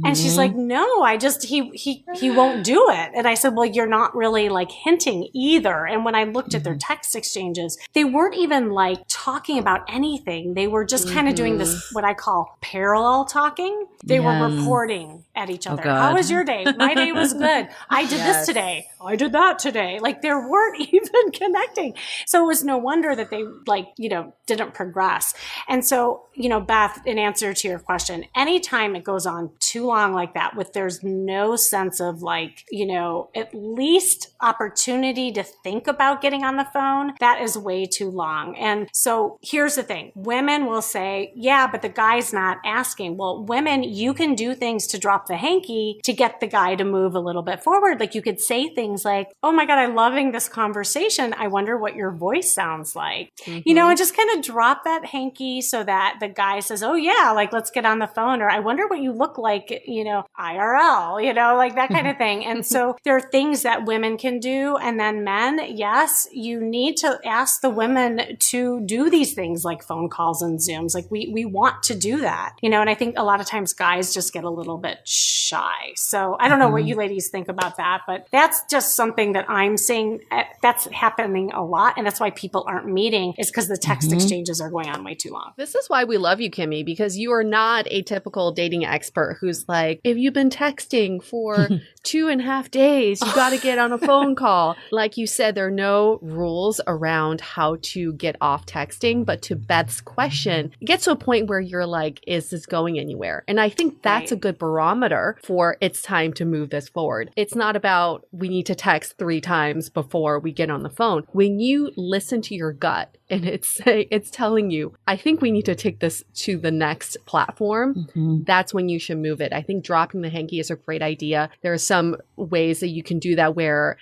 And she's like, no, he won't do it. And I said, well, you're not really like hinting either. And when I looked at their text exchanges, they weren't even like talking about anything. They were just kind of doing this, what I call parallel talking. They were reporting at each other. How was your day? My day was good. I did this today. I did that today. Like there weren't even connecting. So it was no wonder that they like, you know, didn't progress. And so, you know, Beth, in answer to your question, anytime it goes on too long like that, with there's no sense of like, you know, at least opportunity to think about getting on the phone, that is way too long. And so here's the thing. Women will say, yeah, but the guy's not asking. Well, women, you can do things to drop the hanky to get the guy to move a little bit forward. Like you could say things like, oh my God, I'm loving this conversation. I wonder what your voice sounds like, you know, and just kind of drop that hanky so that the guy says, oh yeah, like let's get on the phone. Or I wonder what you look like, you know, IRL, you know, like that kind of thing. And so there are things that women can do. And then men, yes, you need to ask the women to do these things like phone calls and Zooms. Like we want to do that, you know, and I think a lot of times guys just get a little bit shy. So I don't know what you ladies think about that, but that's just something that I'm seeing that's happening a lot. And that's why people aren't meeting, is because the text exchanges are going on way too long. This is why we love you, Kimmy, because you are not a typical dating expert who's like, if you've been texting for 2.5 days, you got to get on a phone call. Like you said, there are no rules around how to get off texting. But to Beth's question, it gets to a point where you're like, is this going anywhere? And I think that's a good barometer for it's time to move this forward. It's not about we need to text 3 times before we get on the phone. When you listen to your gut and it's telling you, I think we need to take this to the next platform, that's when you should move it. I think dropping the hanky is a great idea. There are some ways that you can do that where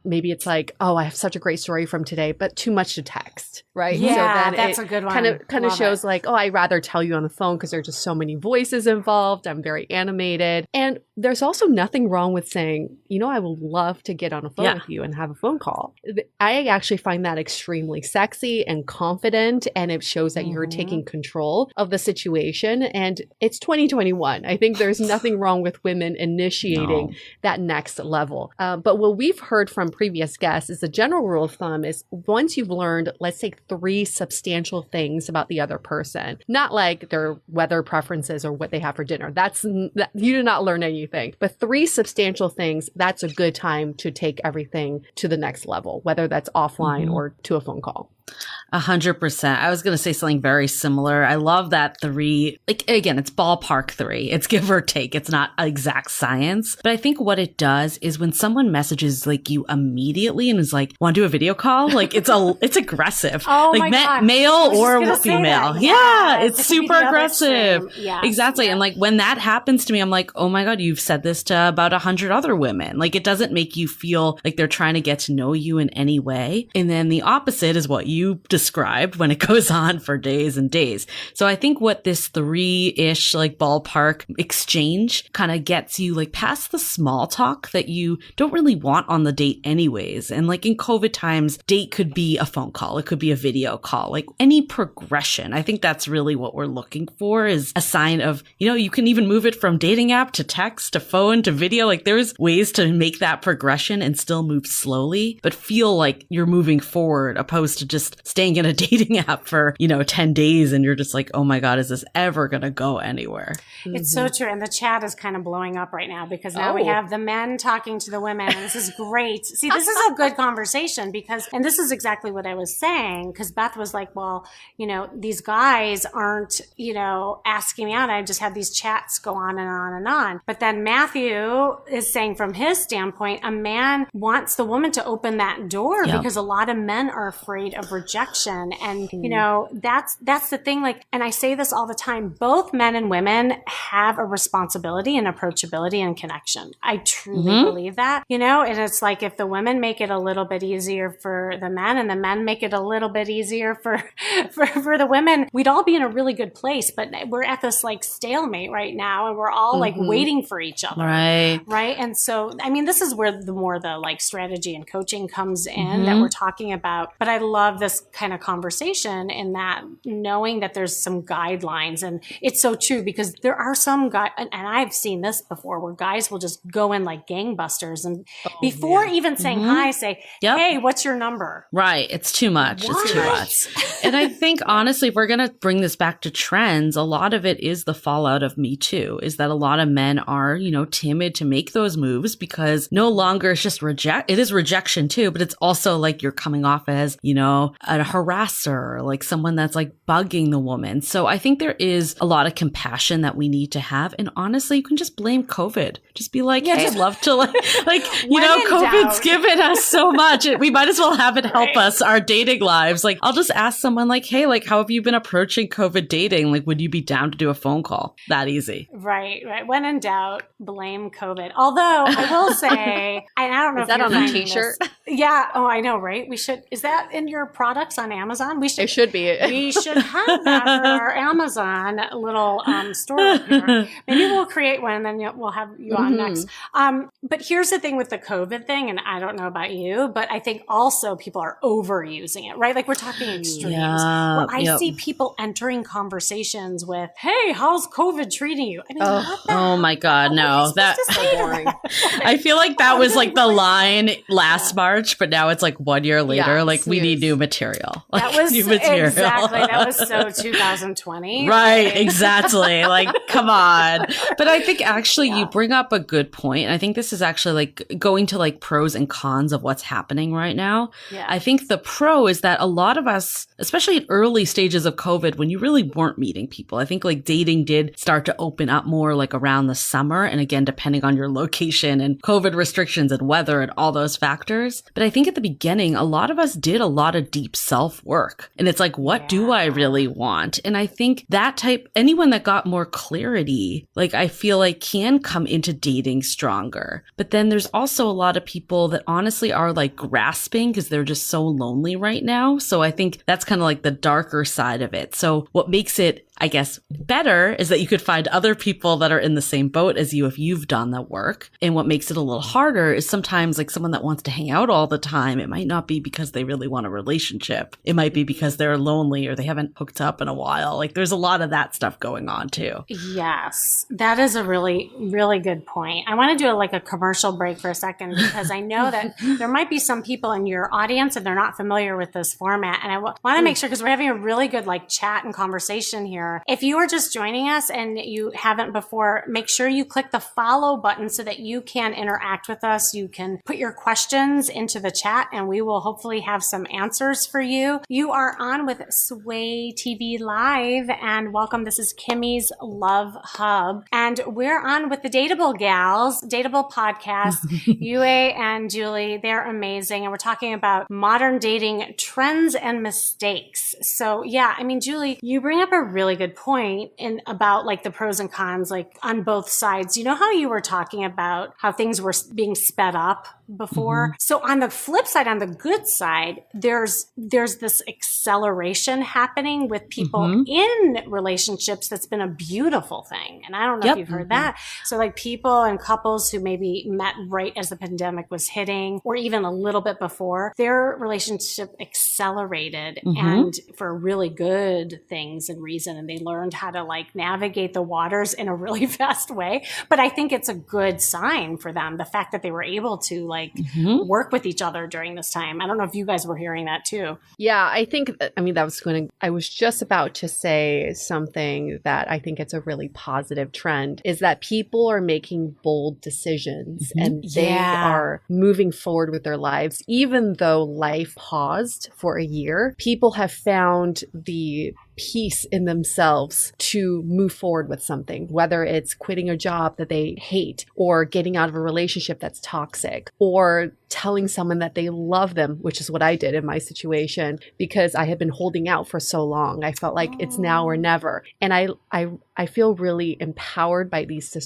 maybe it's like, oh, I have such a great story from today, but too much to text, right? Yeah, so then that's a good one. Kind of shows like, oh, I'd rather tell you on the phone because there are just so many voices involved. I'm very animated. And there's also nothing wrong with saying, I would love to get on a phone with you and have a phone call. I actually find that extremely sexy and confident, and it shows that you're taking control of the situation. And it's 2021. I think there's nothing wrong with women initiating that next level. But what we've heard from previous guests is the general rule of thumb is once you've learned, let's say 3 substantial things about the other person, not like their weather preferences or what they have for dinner. You did not learn anything, but 3 substantial things, that's a good time to take everything to the next level, whether that's offline or to a phone call. 100%. I was going to say something very similar. I love that 3, like, again, it's ballpark 3. It's give or take. It's not exact science. But I think what it does is when someone messages like you immediately and is like, want to do a video call? Like it's aggressive. Oh like my God. male or female. Yeah. It's super aggressive. Yeah. Exactly. And like when that happens to me, I'm like, oh my God, you've said this to about 100 other women. Like it doesn't make you feel like they're trying to get to know you in any way. And then the opposite is what you described when it goes on for days and days. So I think what this 3-ish like ballpark exchange kind of gets you like past the small talk that you don't really want on the date anyways. And like in COVID times, date could be a phone call. It could be a video call, like any progression. I think that's really what we're looking for is a sign of, you can even move it from dating app to text to phone to video. Like there's ways to make that progression and still move slowly, but feel like you're moving forward opposed to just staying in a dating app for, 10 days and you're just like, oh my God, is this ever going to go anywhere? It's so true. And the chat is kind of blowing up right now because now we have the men talking to the women. And this is great. See, this is a good conversation and this is exactly what I was saying because Beth was like, well, these guys aren't, asking me out. I just had these chats go on and on and on. But then Matthew is saying from his standpoint, a man wants the woman to open that door because a lot of men are afraid of rejection. And, that's the thing. Like, and I say this all the time, both men and women have a responsibility and approachability and connection. I truly believe that, and it's like if the women make it a little bit easier for the men and the men make it a little bit easier for the women, we'd all be in a really good place. But we're at this like stalemate right now and we're all like waiting for each other. Right. Right. And so, I mean, this is where the more the like strategy and coaching comes in that we're talking about. But I love this kind of conversation in that knowing that there's some guidelines. And it's so true because there are some guys, and I've seen this before, where guys will just go in like gangbusters and before even saying hi, say, hey, what's your number? Right. It's too much. What? It's too much. And I think honestly, if we're going to bring this back to trends, a lot of it is the fallout of Me Too, is that a lot of men are, timid to make those moves because no longer it's just it is rejection too, but it's also like you're coming off as, a harasser, like someone that's like bugging the woman. So I think there is a lot of compassion that we need to have. And honestly, you can just blame COVID. Just be like, hey, I'd love to COVID's given us so much. We might as well have it help us, our dating lives. Like, I'll just ask someone like, hey, like, how have you been approaching COVID dating? Like, would you be down to do a phone call? That easy. Right. When in doubt, blame COVID. Although I will say, I don't know is that on a t-shirt? Yeah. Oh, I know, right? We should. Is that in your products on Amazon? It should be. We should have that for our Amazon little store here. Maybe we'll create one and then we'll have you on next. But here's the thing with the COVID thing, and I don't know about you, but I think also people are overusing it, right? Like we're talking extremes. Where I see people entering conversations with, hey, how's COVID treating you? I mean, oh my God, no. That's so boring. I feel like that was like the line last March, but now it's like 1 year later. We need new material. That was new material. Exactly. That was so 2020. Right, exactly. Like, come come on. But I think actually you bring up a good point. I think this is actually like going to like pros and cons of what's happening right now. Yeah. I think the pro is that a lot of us, especially in early stages of COVID, when you really weren't meeting people, I think like dating did start to open up more like around the summer. And again, depending on your location and COVID restrictions and weather and all those factors. But I think at the beginning, a lot of us did a lot of deep self-work. And it's like, what do I really want? And I think that anyone that got more clarity, like I feel like can come into dating stronger. But then there's also a lot of people that honestly are like grasping because they're just so lonely right now. So I think that's kind of like the darker side of it. So what makes it, I guess, better is that you could find other people that are in the same boat as you if you've done the work. And what makes it a little harder is sometimes like someone that wants to hang out all the time, it might not be because they really want a relationship. It might be because they're lonely or they haven't hooked up in a while. Like there's a lot of that stuff going on too. Yes, that is a really, really good point. I want to do a commercial break for a second because I know that there might be some people in your audience and they're not familiar with this format. And I want to make sure, because we're having a really good like chat and conversation here. If you are just joining us and you haven't before, make sure you click the follow button so that you can interact with us. You can put your questions into the chat and we will hopefully have some answers for you. You are on with Sway TV Live and welcome. This is Kimmy's Love Hub and we're on with the Dateable Gals, Dateable podcast. Yue and Julie, they're amazing. And we're talking about modern dating trends and mistakes. So yeah, I mean, Julie, you bring up a really good point about like the pros and cons, like on both sides. You know how you were talking about how things were being sped up before? So on the flip side, on the good side, there's this acceleration happening with people in relationships that's been a beautiful thing. And I don't know if you've heard that. So like people and couples who maybe met right as the pandemic was hitting or even a little bit before, their relationship accelerated and for really good things and reason. And they learned how to like navigate the waters in a really fast way. But I think it's a good sign for them, the fact that they were able to like work with each other during this time. I don't know if you guys were hearing that too. Yeah, I think, I mean, I was just about to say something that I think it's a really positive trend is that people are making bold decisions and they are moving forward with their lives. Even though life paused for a year, people have found the peace in themselves to move forward with something, whether it's quitting a job that they hate or getting out of a relationship that's toxic or telling someone that they love them, which is what I did in my situation because I had been holding out for so long. I felt like it's now or never. And I feel really empowered by these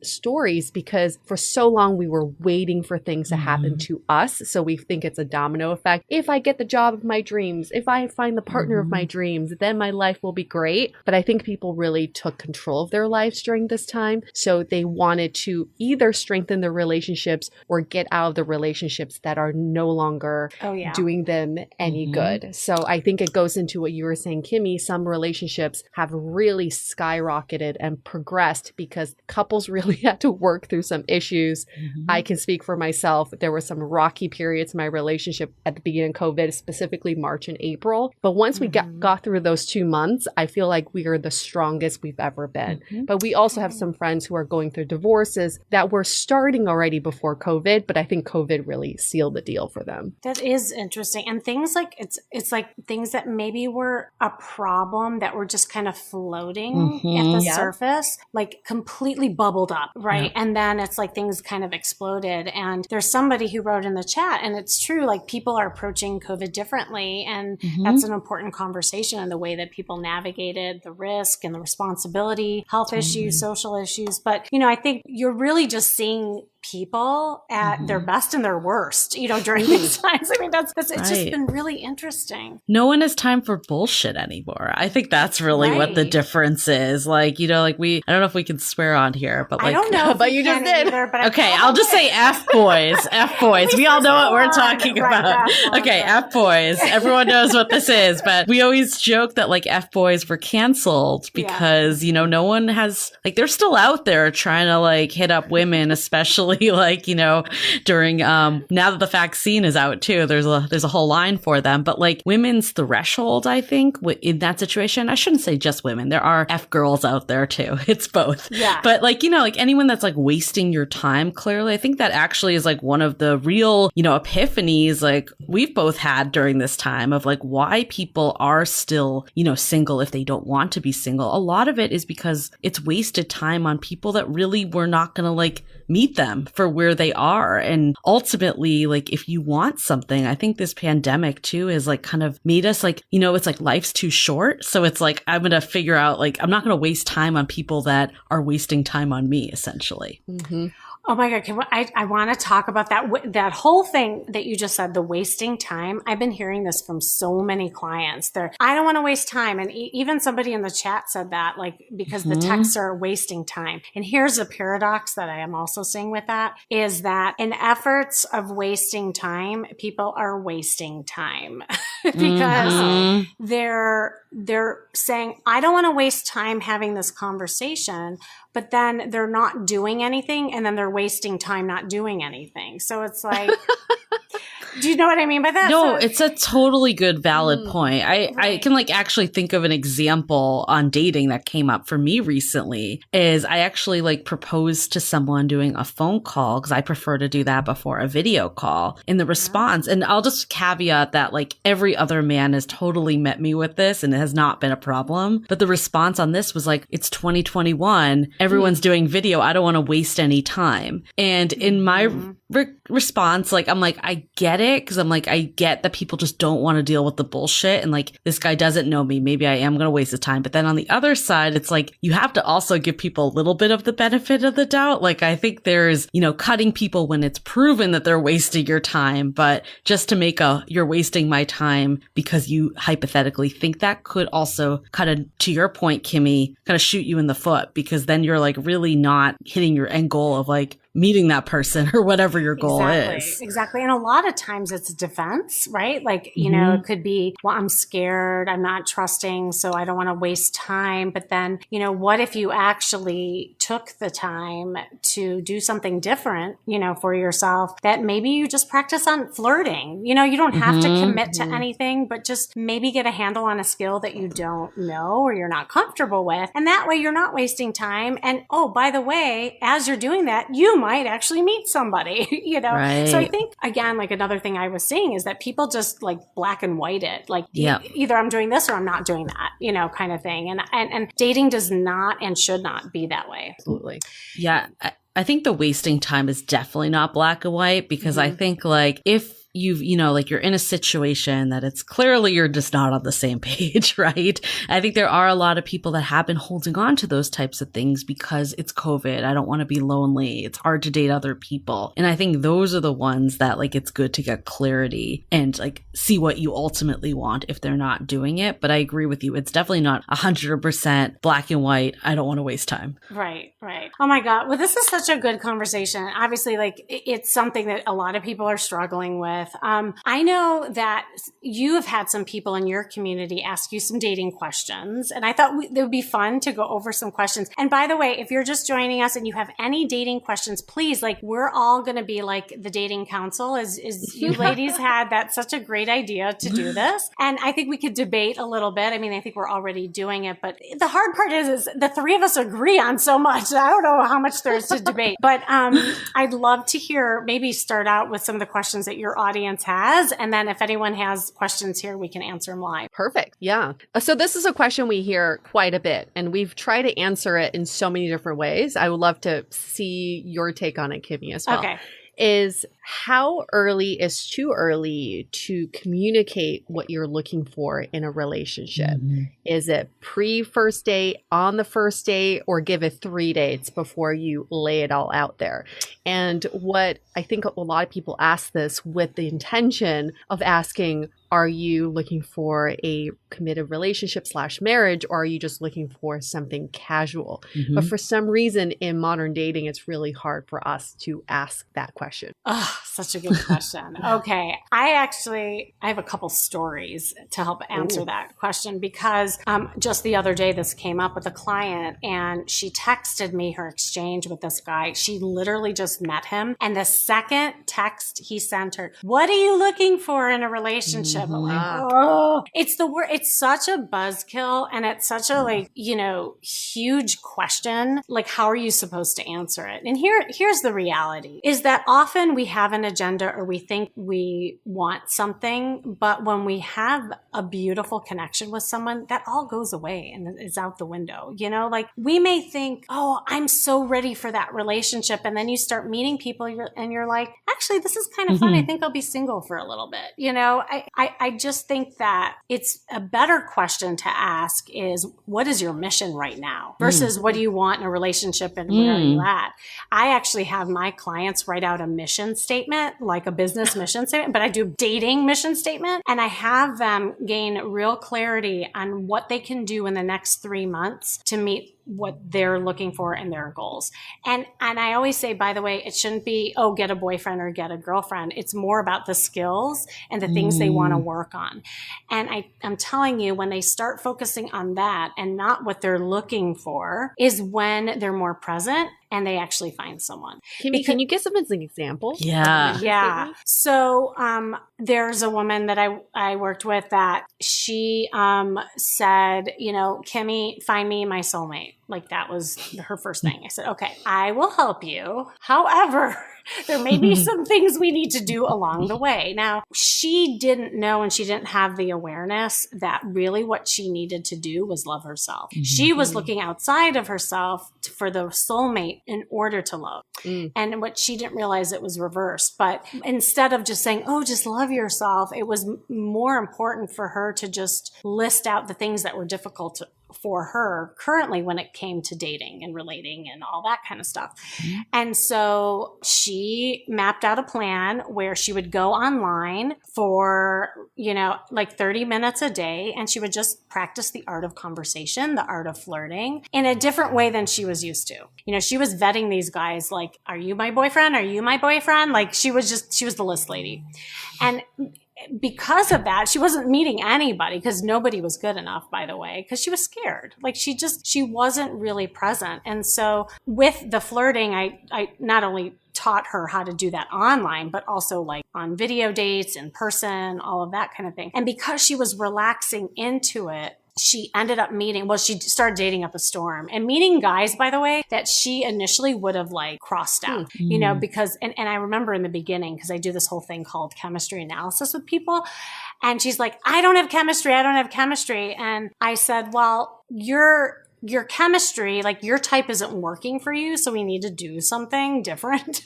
stories because for so long we were waiting for things to happen to us. So we think it's a domino effect. If I get the job of my dreams, if I find the partner of my dreams, then my life will be great. But I think people really took control of their lives during this time. So they wanted to either strengthen their relationships or get out of the relationships that are no longer doing them any good. So I think it goes into what you were saying, Kimmy. Some relationships have really skyrocketed and progressed because couples really had to work through some issues. I can speak for myself. There were some rocky periods in my relationship at the beginning of COVID, specifically March and April. But once we got through those 2 months, I feel like we are the strongest we've ever been. But we also have some friends who are going through divorces that were starting already before COVID, but I think COVID really sealed the deal for them. That is interesting. And things like, it's like things that maybe were a problem that were just kind of floating at the surface, like completely bubbled up, right? And then it's like things kind of exploded. And there's somebody who wrote in the chat, and it's true, like people are approaching COVID differently. And that's an important conversation in the way that people navigated the risk and the responsibility, health issues, social issues. But, you know, I think you're really just seeing people at their best and their worst, you know, during these times. I mean, that's it's just been really interesting. No one has time for bullshit anymore. I think that's really what the difference is. Like, you know, like I don't know if we can swear on here, but like, I don't know, but you just did. Either, but okay, I'll just say F boys. F boys. We all know what we're talking about. Okay, F boys. Everyone knows what this is, but we always joke that like F boys were canceled because, you know, no one has, like, they're still out there trying to like hit up women, especially especially like, during now that the vaccine is out too, there's a whole line for them. But like women's threshold, I think in that situation, I shouldn't say just women. There are F girls out there too. It's both. Yeah. But like, like anyone that's like wasting your time, clearly, I think that actually is like one of the real, epiphanies like we've both had during this time of like why people are still, single if they don't want to be single. A lot of it is because it's wasted time on people that really were not going to like meet them for where they are. And ultimately, like if you want something, I think this pandemic too is like kind of made us like, it's like life's too short. So it's like, I'm going to figure out like, I'm not going to waste time on people that are wasting time on me, essentially. Mm-hmm. Oh my God. I want to talk about that whole thing that you just said, the wasting time. I've been hearing this from so many clients. I don't want to waste time. And even somebody in the chat said that, like, because the texts are wasting time. And here's a paradox that I am also seeing with that is that in efforts of wasting time, people are wasting time because they're saying, I don't want to waste time having this conversation, but then they're not doing anything and then they're wasting time not doing anything. So it's like, do you know what I mean by that? No, it's a totally good, valid point. I can like actually think of an example on dating that came up for me recently is I actually like proposed to someone doing a phone call because I prefer to do that before a video call. In the response, and I'll just caveat that like every other man has totally met me with this and it has not been a problem. But the response on this was like, it's 2021. Everyone's doing video. I don't want to waste any time. And in my response, like, I'm like, I get it. Cause I'm like, I get that people just don't want to deal with the bullshit. And like, this guy doesn't know me. Maybe I am going to waste his time. But then on the other side, it's like, you have to also give people a little bit of the benefit of the doubt. Like, I think there's, cutting people when it's proven that they're wasting your time. But just to make you're wasting my time because you hypothetically think that could also kind of, to your point, Kimmy, kind of shoot you in the foot because then you're like really not hitting your end goal of like, meeting that person or whatever your goal is. Exactly. And a lot of times it's defense, right? Like, it could be, well, I'm scared, I'm not trusting, so I don't want to waste time. But then, what if you actually took the time to do something different, for yourself that maybe you just practice on flirting? You don't have to commit to anything, but just maybe get a handle on a skill that you don't know or you're not comfortable with. And that way you're not wasting time. And oh, by the way, as you're doing that, you might actually meet somebody, Right. So I think, again, like another thing I was seeing is that people just like black and white it, like either I'm doing this or I'm not doing that, kind of thing. And dating does not and should not be that way. Absolutely. Yeah. I think the wasting time is definitely not black and white because I think like if you've, like you're in a situation that it's clearly you're just not on the same page, right? I think there are a lot of people that have been holding on to those types of things because it's COVID. I don't want to be lonely. It's hard to date other people. And I think those are the ones that like it's good to get clarity and like see what you ultimately want if they're not doing it. But I agree with you. It's definitely not 100% black and white. I don't want to waste time. Right. Oh my God. Well, this is such a good conversation. Obviously, like it's something that a lot of people are struggling with. I know that you have had some people in your community ask you some dating questions, and I thought it would be fun to go over some questions. And by the way, if you're just joining us and you have any dating questions, please, like we're all going to be like the dating council as you ladies had that such a great idea to do this. And I think we could debate a little bit. I mean, I think we're already doing it, but the hard part is the three of us agree on so much. I don't know how much there is to debate, but I'd love to hear, maybe start out with some of the questions that your audience has. And then if anyone has questions here, we can answer them live. Perfect. Yeah. So this is a question we hear quite a bit, and we've tried to answer it in so many different ways. I would love to see your take on it, Kimmy, as well. Okay. Is how early is too early to communicate what you're looking for in a relationship? Mm-hmm. Is it pre-first date, on the first date, or give it 3 dates before you lay it all out there? And what I think a lot of people ask this with the intention of asking, are you looking for a committed relationship / marriage, or are you just looking for something casual? Mm-hmm. But for some reason in modern dating, it's really hard for us to ask that question. Such a good question. Okay. I have a couple stories to help answer that question because just the other day this came up with a client and she texted me her exchange with this guy. She literally just met him. And the second text he sent her, what are you looking for in a relationship? I'm like, oh, it's the word. It's such a buzzkill and it's such a huge question. Like, how are you supposed to answer it? And here's the reality is that often we have an agenda or we think we want something, but when we have a beautiful connection with someone, that all goes away and is out the window. Like we may think, oh, I'm so ready for that relationship. And then you start meeting people and you're like, actually, this is kind of fun. I think I'll be single for a little bit. I just think that it's a better question to ask is what is your mission right now versus what do you want in a relationship and where are you at? I actually have my clients write out a mission statement, like a business mission statement, but I do dating mission statement and I have them gain real clarity on what they can do in the next 3 months to meet what they're looking for in their goals. And I always say, by the way, it shouldn't be, oh, get a boyfriend or get a girlfriend. It's more about the skills and the things they want to work on. And I'm telling you, when they start focusing on that and not what they're looking for is when they're more present and they actually find someone. Kimmy, can you give some examples? Yeah. Yeah. So there's a woman that I worked with that she said, Kimmy, find me my soulmate. Like that was her first thing. I said, okay, I will help you. However, there may be some things we need to do along the way. Now, she didn't know and she didn't have the awareness that really what she needed to do was love herself. She was looking outside of herself for the soulmate in order to love. And what she didn't realize it was reversed. But instead of just saying, oh, just love yourself, it was more important for her to just list out the things that were difficult for her currently when it came to dating and relating and all that kind of stuff. And so she mapped out a plan where she would go online for, like 30 minutes a day and she would just practice the art of conversation, the art of flirting in a different way than she was used to. She was vetting these guys like, are you my boyfriend? Are you my boyfriend? Like she was the list lady. And because of that, she wasn't meeting anybody because nobody was good enough, by the way, because she was scared. Like she wasn't really present. And so with the flirting, I not only taught her how to do that online, but also like on video dates, in person, all of that kind of thing. And because she was relaxing into it, she ended up she started dating up a storm and meeting guys, by the way, that she initially would have like crossed out, because, and I remember in the beginning, because I do this whole thing called chemistry analysis with people. And she's like, I don't have chemistry. And I said, well, your chemistry, like your type isn't working for you. So we need to do something different.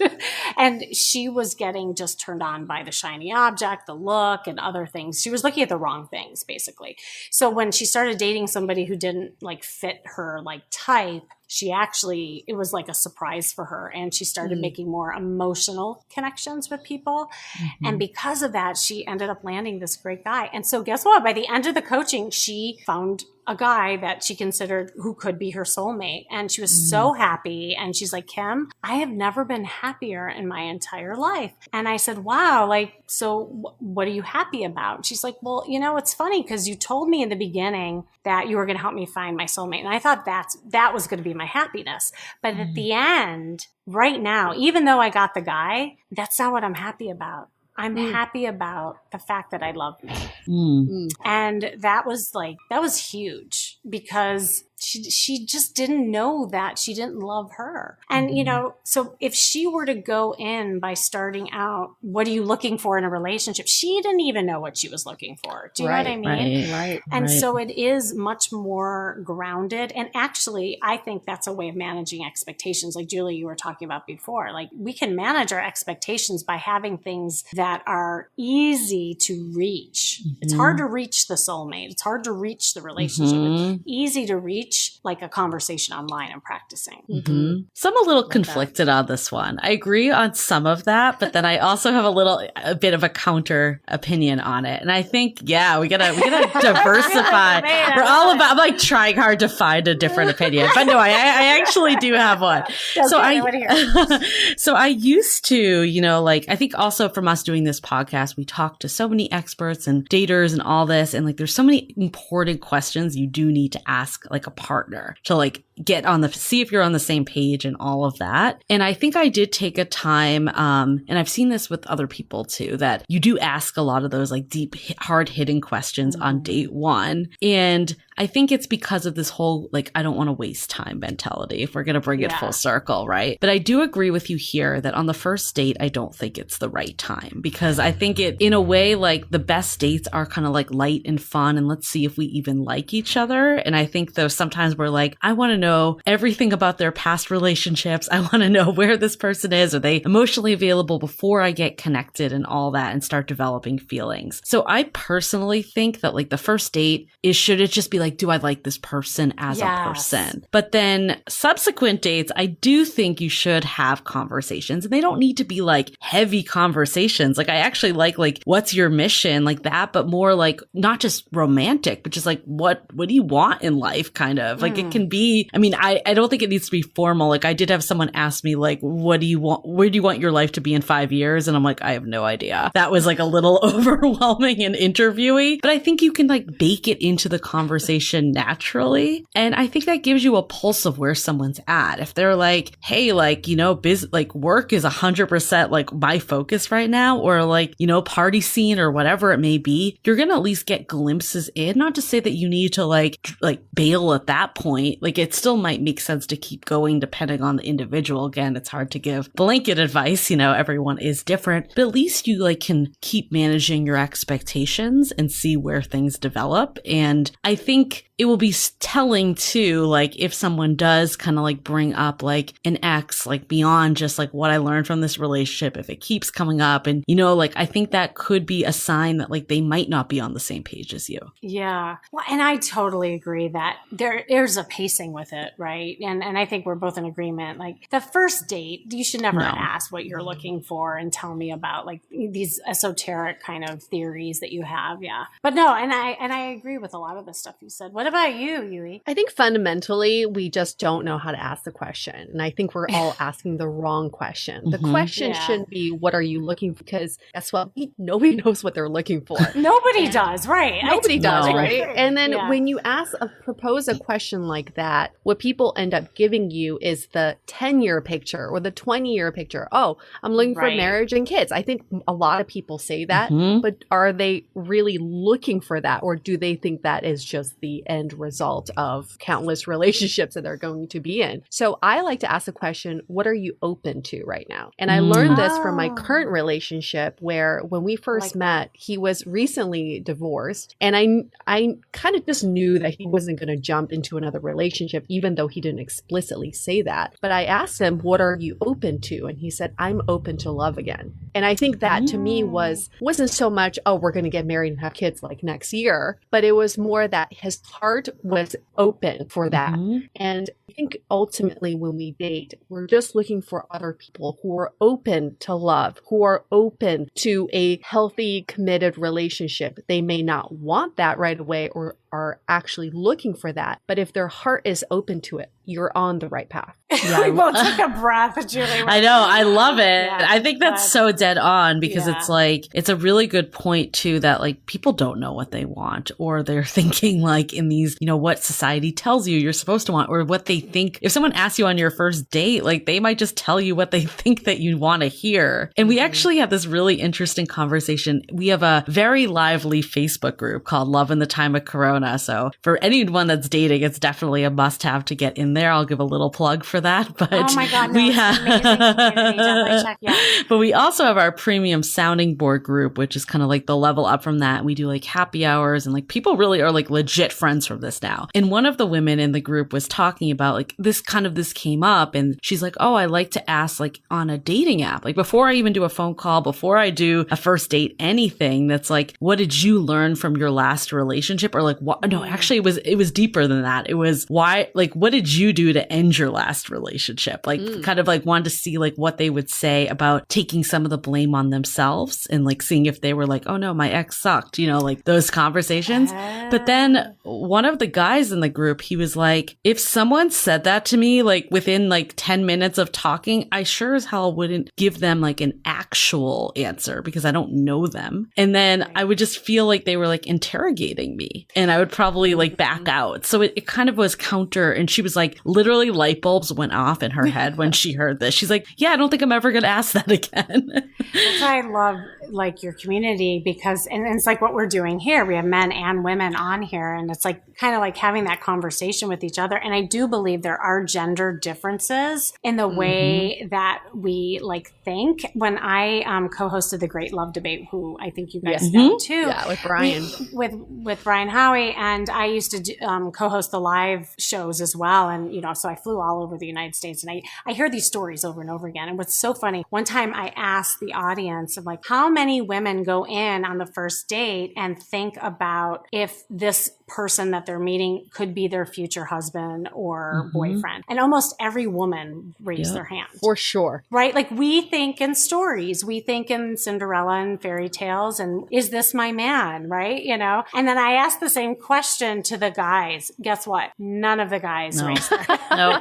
And she was getting just turned on by the shiny object, the look and other things. She was looking at the wrong things, basically. So when she started dating somebody who didn't like fit her like type, it was like a surprise for her. And she started making more emotional connections with people. And because of that, she ended up landing this great guy. And so guess what? By the end of the coaching, she found a guy that she considered who could be her soulmate. And she was so happy. And she's like, Kim, I have never been happier in my entire life. And I said, wow, like, so what are you happy about? She's like, well, it's funny because you told me in the beginning that you were going to help me find my soulmate. And I thought that was going to be my happiness. But at the end, right now, even though I got the guy, that's not what I'm happy about. I'm happy about the fact that I love me. And that was huge because she just didn't know that she didn't love her. And, so if she were to go in by starting out, what are you looking for in a relationship? She didn't even know what she was looking for. Do you know what I mean? Right. And so it is much more grounded. And actually, I think that's a way of managing expectations. Like Julie, you were talking about before, like we can manage our expectations by having things that are easy to reach. It's hard to reach the soulmate. It's hard to reach the relationship. It's easy to reach teach like a conversation online and practicing. Mm-hmm. So I'm a little conflicted on this one. I agree on some of that, but then I also have a bit of a counter opinion on it. And I think, yeah, we gotta diversify. We're all about, I'm like trying hard to find a different opinion, but no, I actually do have one. So I used to, like, I think also from us doing this podcast, we talk to so many experts and daters and all this. And like, there's so many important questions you do need to ask like a partner to like see if you're on the same page and all of that. And I think I did take a time, and I've seen this with other people too, that you do ask a lot of those like deep, hard hitting questions on date one. And I think it's because of this whole, like, I don't want to waste time mentality, if we're going to bring it full circle, right? But I do agree with you here that on the first date, I don't think it's the right time, because I think it, in a way, like the best dates are kind of like light and fun, and let's see if we even like each other. And I think though sometimes we're like, I want to know everything about their past relationships. I want to know where this person is. Are they emotionally available before I get connected and all that and start developing feelings? So I personally think that like the first date should it just be like, do I like this person as a person? But then subsequent dates, I do think you should have conversations, and they don't need to be like heavy conversations. Like I actually like what's your mission, like that, but more like not just romantic, but just like what do you want in life, kind of like it can be. I mean, I don't think it needs to be formal. Like I did have someone ask me like, what do you want? Where do you want your life to be in 5 years? And I'm like, I have no idea. That was like a little overwhelming and interviewee, but I think you can like bake it into the conversation naturally. And I think that gives you a pulse of where someone's at. If they're like, hey, like, like work is 100% like my focus right now, or like, party scene or whatever it may be, you're going to at least get glimpses in. Not to say that you need to like bail at that point. Like it still might make sense to keep going depending on the individual. Again, it's hard to give blanket advice, everyone is different, but at least you like can keep managing your expectations and see where things develop. And I think it will be telling too, like if someone does kind of like bring up like an ex, like beyond just like what I learned from this relationship, if it keeps coming up, and like I think that could be a sign that like they might not be on the same page as you. Yeah. Well, and I totally agree that there's a pacing with it, right? And I think we're both in agreement. Like the first date, you should never ask what you're looking for and tell me about like these esoteric kind of theories that you have. Yeah. But no, and I agree with a lot of the stuff you said. What about you, Yui? I think fundamentally, we just don't know how to ask the question. And I think we're all asking the wrong question. The question shouldn't be, what are you looking for? Because guess what? Nobody knows what they're looking for. Nobody does, right? Nobody does, right? And then when you propose a question like that, what people end up giving you is the 10-year picture or the 20-year picture. Oh, I'm looking for marriage and kids. I think a lot of people say that, but are they really looking for that? Or do they think that is just the end result of countless relationships that they're going to be in? So I like to ask the question, what are you open to right now? And I learned this from my current relationship, where when we first met, he was recently divorced. And I kind of just knew that he wasn't going to jump into another relationship, even though he didn't explicitly say that. But I asked him, what are you open to? And he said, I'm open to love again. And I think that to me wasn't so much, oh, we're going to get married and have kids like next year, but it was more that his heart was open for that. And I think ultimately when we date, we're just looking for other people who are open to love, who are open to a healthy, committed relationship. They may not want that right away or are actually looking for that, but if their heart is open to it, you're on the right path. Yeah. We both took a breath, Julie. I know. I love it. Yeah, I think that's so dead on, because it's like, it's a really good point too, that like people don't know what they want, or they're thinking like in these, what society tells you you're supposed to want, or what they think. If someone asks you on your first date, like they might just tell you what they think that you want to hear. And we actually have this really interesting conversation. We have a very lively Facebook group called Love in the Time of Corona. So for anyone that's dating, it's definitely a must have to get in there. I'll give a little plug for that. But oh my God, no, it's amazing community. Definitely check. Yeah. But we also have our premium sounding board group, which is kind of like the level up from that. We do like happy hours, and like people really are like legit friends from this now. And one of the women in the group was talking about like this came up, and she's like, oh, I like to ask like on a dating app, like before I even do a phone call, before I do a first date, anything that's like, what did you learn from your last relationship? Or like, no, actually it was deeper than that. It was why, like, what did you do to end your last relationship? Like kind of like wanted to see like what they would say about taking some of the blame on themselves and like seeing if they were like, oh no, my ex sucked, you know, like those conversations. But then one of the guys in the group, he was like, if someone said that to me, like within like 10 minutes of talking, I sure as hell wouldn't give them like an actual answer because I don't know them. And then I would just feel like they were like interrogating me and I would probably like back out. So it kind of was counter. And she was like, literally light bulbs went off in her head when she heard this. She's like, yeah, I don't think I'm ever going to ask that again. That's why I love like your community because, and it's like what we're doing here. We have men and women on here and it's like kind of like having that conversation with each other. And I do believe there are gender differences in the way that we like think. When I co-hosted the Great Love Debate, who I think you guys know too. Yeah, with Brian. With Brian Howie. And I used to co-host the live shows as well. And, you know, so I flew all over the United States and I hear these stories over and over again. And what's so funny, one time I asked the audience, I'm like, how many women go in on the first date and think about if this person that they're meeting could be their future husband or boyfriend? And almost every woman raised their hand. For sure. Right? Like we think in stories, we think in Cinderella and fairy tales and is this my man? Right? You know? And then I asked the same question to the guys. Guess what? None of the guys raised their hand. No.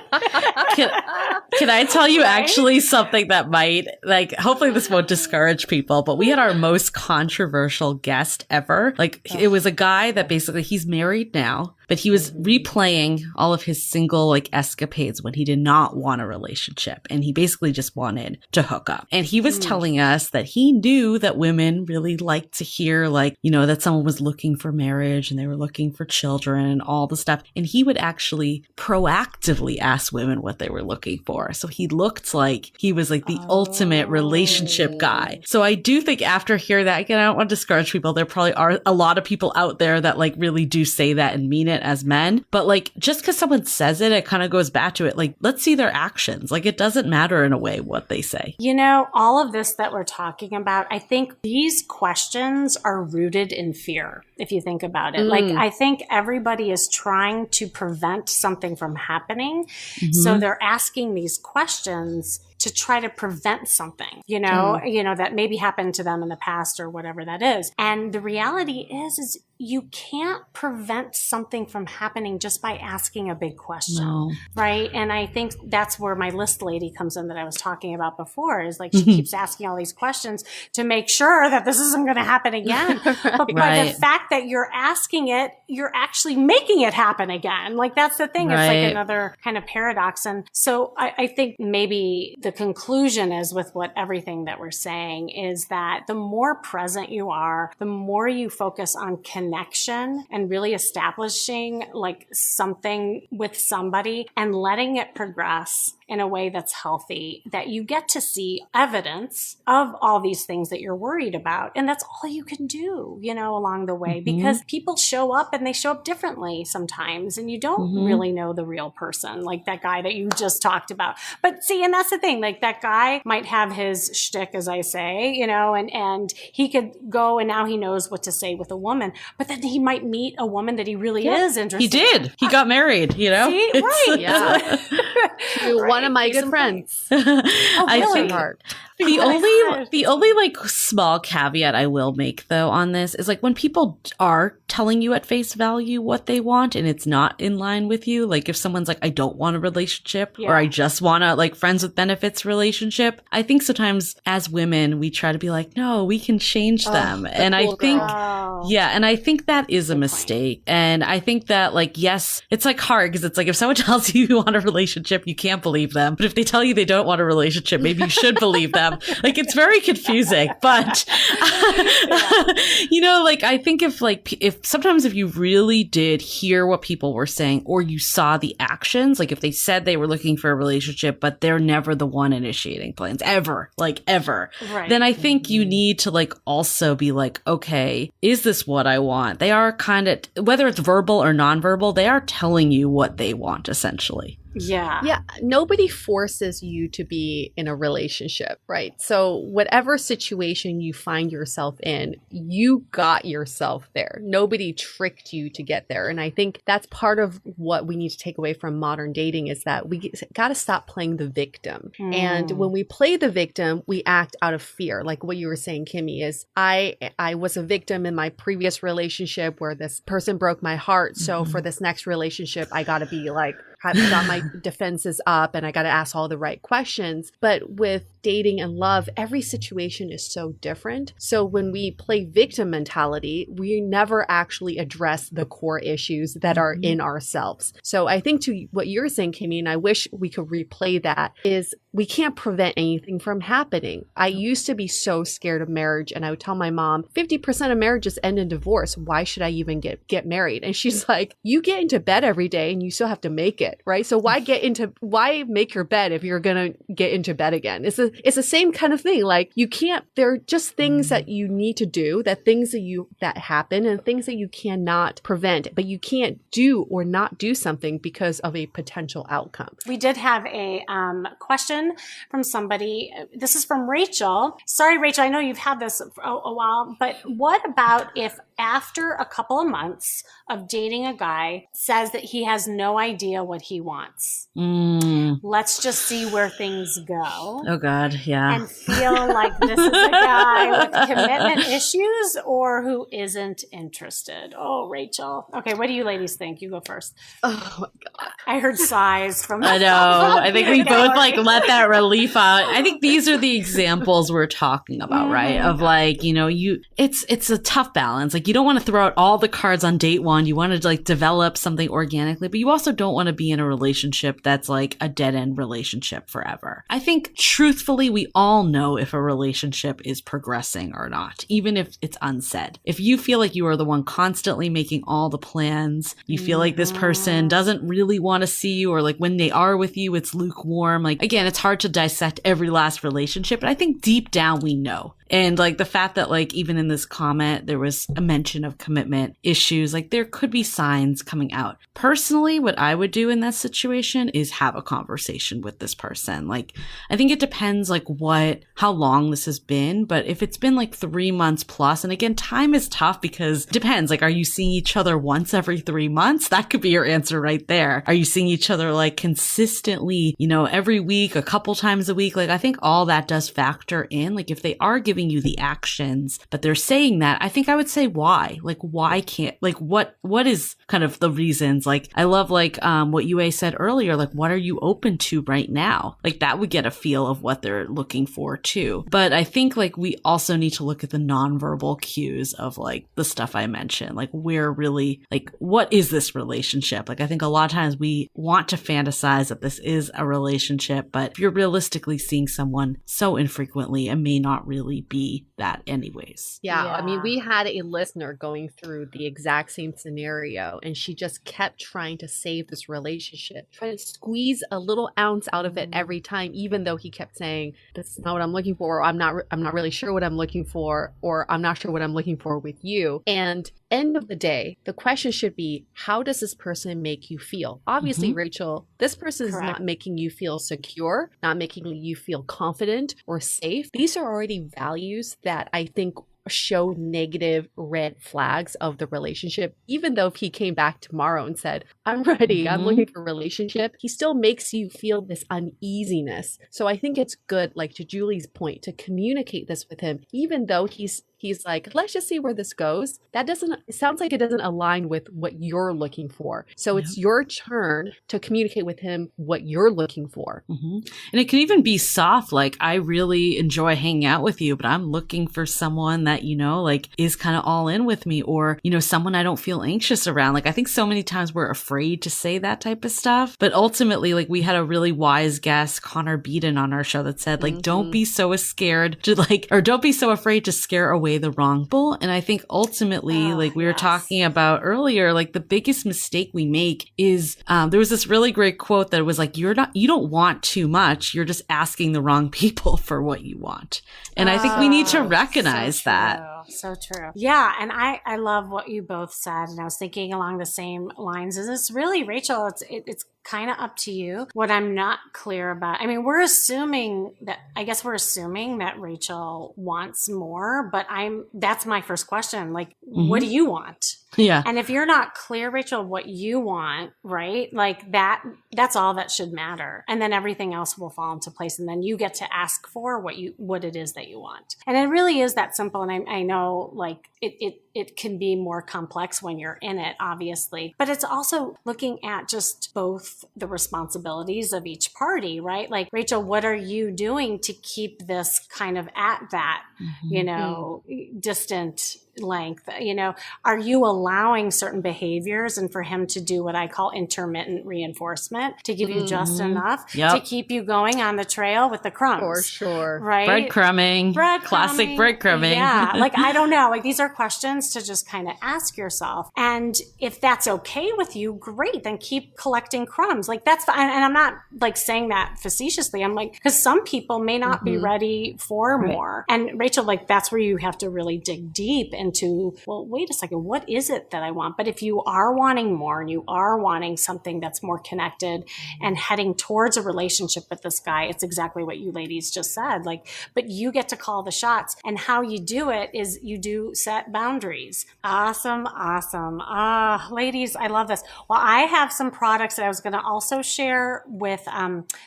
Can I tell you actually something that might, like, hopefully this won't discourage people, but we had our most controversial guest ever. Like, it was a guy that basically, he's married now, but he was replaying all of his single, like, escapades when he did not want a relationship. And he basically just wanted to hook up. And he was telling us that he knew that women really liked to hear, like, you know, that someone was looking for marriage and they were looking for children and all the stuff. And he would actually proactively ask women what they were looking for. So he looked like he was like the ultimate relationship guy. So I do think after hearing that, again, I don't want to discourage people. There probably are a lot of people out there that like really do say that and mean it as men. But like, just because someone says it, it kind of goes back to it. Like, let's see their actions. Like, it doesn't matter in a way what they say. You know, all of this that we're talking about, I think these questions are rooted in fear, if you think about it. Like, I think everybody is trying to prevent something from happening. So they're asking these questions to try to prevent something, you know, that maybe happened to them in the past or whatever that is. And the reality is you can't prevent something from happening just by asking a big question, right? And I think that's where my list lady comes in that I was talking about before, is like she keeps asking all these questions to make sure that this isn't going to happen again. But by the fact that you're asking it, you're actually making it happen again. Like, that's the thing. It's like another kind of paradox. And so I think maybe the conclusion is with what everything that we're saying is that the more present you are, the more you focus on connection and really establishing like something with somebody and letting it progress in a way that's healthy, that you get to see evidence of all these things that you're worried about. And that's all you can do, you know, along the way, because people show up and they show up differently sometimes. And you don't really know the real person, like that guy that you just talked about. But see, and that's the thing, like that guy might have his shtick, as I say, you know, and he could go and now he knows what to say with a woman, but then he might meet a woman that he really is interested in. He did. He got married, you know? See? Right. Yeah. One of my good friends. Oh, really? The only like small caveat I will make though on this is like when people are telling you at face value what they want and it's not in line with you, like if someone's like, I don't want a relationship or I just want a like friends with benefits relationship, I think sometimes as women we try to be like, no, we can change them. And I think and I think that is a mistake. And I think that like, yes, it's like hard because it's like if someone tells you you want a relationship, you can't believe them. But if they tell you they don't want a relationship, maybe you should believe them. Like, it's very confusing, but you know, like, I think if sometimes if you really did hear what people were saying or you saw the actions, like if they said they were looking for a relationship, but they're never the one initiating plans ever, then I think you need to like also be like, okay, is this what I want? They are kind of, whether it's verbal or nonverbal, they are telling you what they want essentially. Yeah. Yeah, nobody forces you to be in a relationship, right? So whatever situation you find yourself in, you got yourself there. Nobody tricked you to get there. And I think that's part of what we need to take away from modern dating is that we got to stop playing the victim. And when we play the victim, we act out of fear. Like what you were saying, Kimmy, is I was a victim in my previous relationship where this person broke my heart. So for this next relationship, I got to be like, I've got my defenses up and I got to ask all the right questions. But with dating and love, every situation is so different. So when we play victim mentality, we never actually address the core issues that are in ourselves. So I think to what you're saying, Kimmy, and I wish we could replay that, is we can't prevent anything from happening. I used to be so scared of marriage, and I would tell my mom, 50% of marriages end in divorce. Why should I even get married? And she's like, you get into bed every day and you still have to make it, right? So why make your bed if you're going to get into bed again? It's the same kind of thing. Like you can't, there are just things that you need to do, that happen and things that you cannot prevent, but you can't do or not do something because of a potential outcome. We did have a question from somebody. This is from Rachel. Sorry, Rachel, I know you've had this for a while, but what about if after a couple of months of dating a guy says that he has no idea what he wants? Let's just see where things go. Oh God, yeah. And feel like this is a guy with commitment issues or who isn't interested. Oh, Rachel. Okay, what do you ladies think? You go first. Oh my God. I heard sighs from I know. I think we both like let that relief out. I think these are the examples we're talking about, right? Of like, you know, it's a tough balance. Like you don't want to throw out all the cards on date one. You want to like develop something organically, but you also don't want to be in a relationship that's like a dead end relationship forever. I think truthfully, we all know if a relationship is progressing or not, even if it's unsaid. If you feel like you are the one constantly making all the plans, you feel like this person doesn't really want to see you, or like when they are with you, it's lukewarm. Like, again, it's hard to dissect every last relationship, but I think deep down we know. And like the fact that like even in this comment, there was a mention of commitment issues, like there could be signs coming out. Personally, what I would do in that situation is have a conversation with this person. Like, I think it depends like how long this has been, but if it's been like 3 months plus, and again, time is tough because it depends. Like, are you seeing each other once every 3 months? That could be your answer right there. Are you seeing each other like consistently, you know, every week, a couple times a week? Like, I think all that does factor in. Like, if they are giving you the actions, but they're saying that, I think I would say why? Like, why can't, like, what is kind of the reasons? Like, I love like what Yue said earlier, like, what are you open to right now? Like, that would get a feel of what they're looking for too. But I think like we also need to look at the nonverbal cues of like the stuff I mentioned, like we're really like, what is this relationship? Like, I think a lot of times we want to fantasize that this is a relationship, but if you're realistically seeing someone so infrequently, it may not really be that anyways. Yeah. I mean, we had a listener going through the exact same scenario, and she just kept trying to save this relationship, trying to squeeze a little ounce out of it every time, even though he kept saying, this is not what I'm looking for, or I'm not really sure what I'm looking for, or I'm not sure what I'm looking for with you. And end of the day, the question should be, how does this person make you feel? Obviously, Rachel, this person is not making you feel secure, not making you feel confident or safe. These are already values that I think show negative red flags of the relationship. Even though if he came back tomorrow and said, I'm ready, I'm looking for a relationship, he still makes you feel this uneasiness. So I think it's good, like to Julie's point, to communicate this with him, even though he's like, let's just see where this goes. It sounds like it doesn't align with what you're looking for. So it's your turn to communicate with him what you're looking for. And it can even be soft. Like, I really enjoy hanging out with you, but I'm looking for someone that, you know, like is kind of all in with me, or, you know, someone I don't feel anxious around. Like, I think so many times we're afraid to say that type of stuff. But ultimately, like, we had a really wise guest, Connor Beaton, on our show that said, like, don't be so scared to like, or don't be so afraid to scare away the wrong bull. And I think ultimately, like we were talking about earlier, like the biggest mistake we make is there was this really great quote that was like, you don't want too much, you're just asking the wrong people for what you want. And I think we need to recognize that. So true. Yeah. And I love what you both said. And I was thinking along the same lines. Is this really, Rachel, it's kind of up to you. What I'm not clear about, I mean, we're assuming that Rachel wants more, but that's my first question. Like, what do you want? Yeah. And if you're not clear, Rachel, what you want, right? Like that's all that should matter. And then everything else will fall into place. And then you get to ask for what it is that you want. And it really is that simple. And I know like it can be more complex when you're in it, obviously, but it's also looking at just both the responsibilities of each party, right? Like, Rachel, what are you doing to keep this kind of at that, distant length? Are you allowing certain behaviors and for him to do what I call intermittent reinforcement to give you just enough to keep you going on the trail with the crumbs? For sure. Right? Breadcrumbing. Classic breadcrumbing. Yeah. Like, I don't know. Like, these are questions to just kind of ask yourself. And if that's okay with you, great. Then keep collecting crumbs. Like, that's fine. And I'm not like saying that facetiously. I'm like, because some people may not be ready for more. And Rachel, like, that's where you have to really dig deep into, well, wait a second, what is it that I want? But if you are wanting more and you are wanting something that's more connected and heading towards a relationship with this guy, it's exactly what you ladies just said. Like, but you get to call the shots. And how you do it is you do set boundaries. Awesome. Ladies, I love this. Well, I have some products that I was going to also share with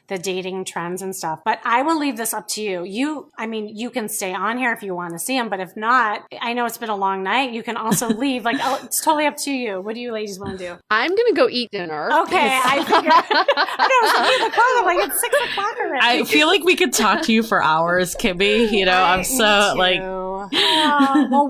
the dating trends and stuff, but I will leave this up to you. You can stay on here if you want to see them, but if not, I know it's been a long night. You can also leave. Like, it's totally up to you. What do you ladies want to do? I'm going to go eat dinner. Okay. I figured. I was like, it's 6:00 already. I feel like we could talk to you for hours, Kimmy. I'm so like. Well,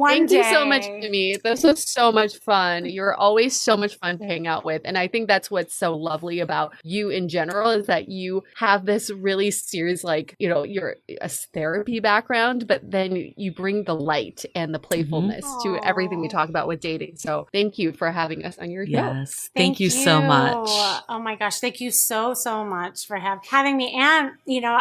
Thank you so much, Kimmy. This was so much fun. You're always so much fun to hang out with. And I think that's what's so lovely about you in general is that you have this really serious, like, you're a therapy background, but then you bring the light and the playfulness to everything we talk about with dating. So thank you for having us on your show. Yes. Thank you so much. Oh my gosh. Thank you so much for having me. And,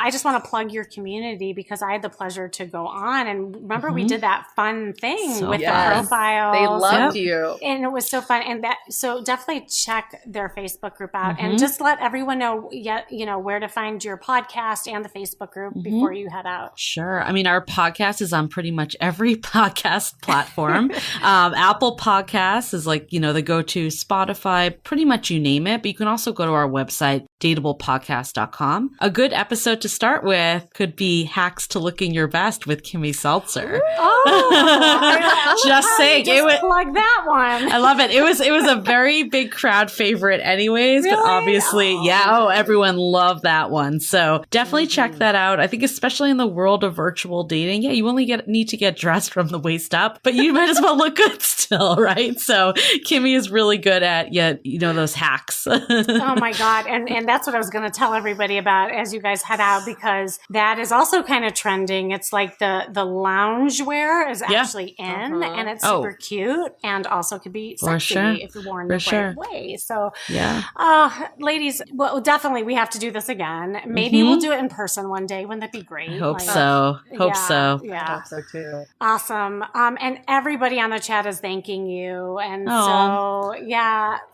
I just want to plug your community because I had the pleasure to go on. And remember, we did that fun thing with the profiles. They loved you. And it was so fun. And so definitely check their Facebook group out and just let everyone know, where to find your podcast and the Facebook group before you head out. Sure. I mean, our podcast is on pretty much every podcast platform. Apple Podcasts is like, the go-to, Spotify, pretty much you name it. But you can also go to our website, dateablepodcast.com. A good episode to start with could be Hacks to Looking Your Best with Kimmy Seltzer. Just saying. Plug that one. I love it. It was a very big crowd favorite anyways, really? But obviously, everyone loved that one. So definitely check that out. I think especially in the world of virtual dating, you only need to get dressed from the waist up, but you might as well look good still, right? So Kimmy is really good at, those hacks. Oh my God. And that's what I was going to tell everybody about as you guys head out, because that is also kind of trending. It's like the loungewear is actually in and it's super cute and also could be sexy if you're worn the right way. So ladies, well, definitely we have to do this again. Maybe we'll do it in person one day. Wouldn't that be great? I hope so. Hope so. Yeah. I hope so too. Awesome. And everybody on the chat is thanking you. And so,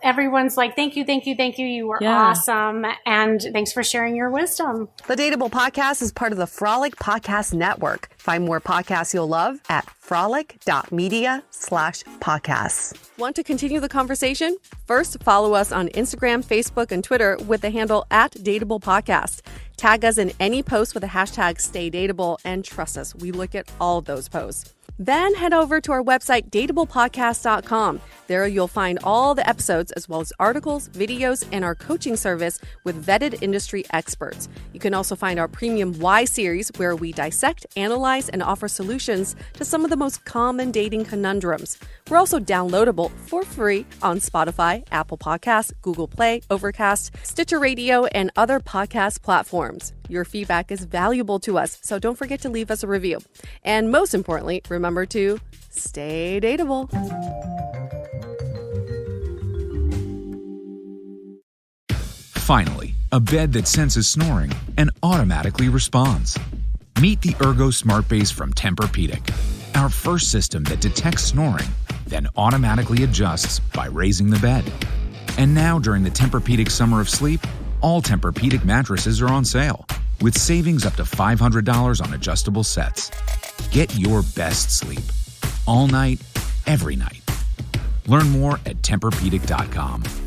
everyone's like, thank you. You were awesome. And thanks for sharing your wisdom. The Dateable Podcast is part of the Frolic Podcast Network. Find more podcasts you'll love at frolic.media/podcasts. Want to continue the conversation? First, follow us on Instagram, Facebook, and Twitter with the handle @DateablePodcast. Tag us in any post with the hashtag StayDateable, and trust us, we look at all of those posts. Then head over to our website, dateablepodcast.com. There you'll find all the episodes as well as articles, videos, and our coaching service with vetted industry experts. You can also find our premium Why series where we dissect, analyze, and offer solutions to some of the most common dating conundrums. We're also downloadable for free on Spotify, Apple Podcasts, Google Play, Overcast, Stitcher Radio, and other podcast platforms. Your feedback is valuable to us, so don't forget to leave us a review. And most importantly, remember to stay dateable. Finally, a bed that senses snoring and automatically responds. Meet the Ergo Smart Base from Tempur-Pedic, our first system that detects snoring, then automatically adjusts by raising the bed. And now, during the Tempur-Pedic Summer of Sleep, all Tempur-Pedic mattresses are on sale, with savings up to $500 on adjustable sets. Get your best sleep all night, every night. Learn more at TempurPedic.com.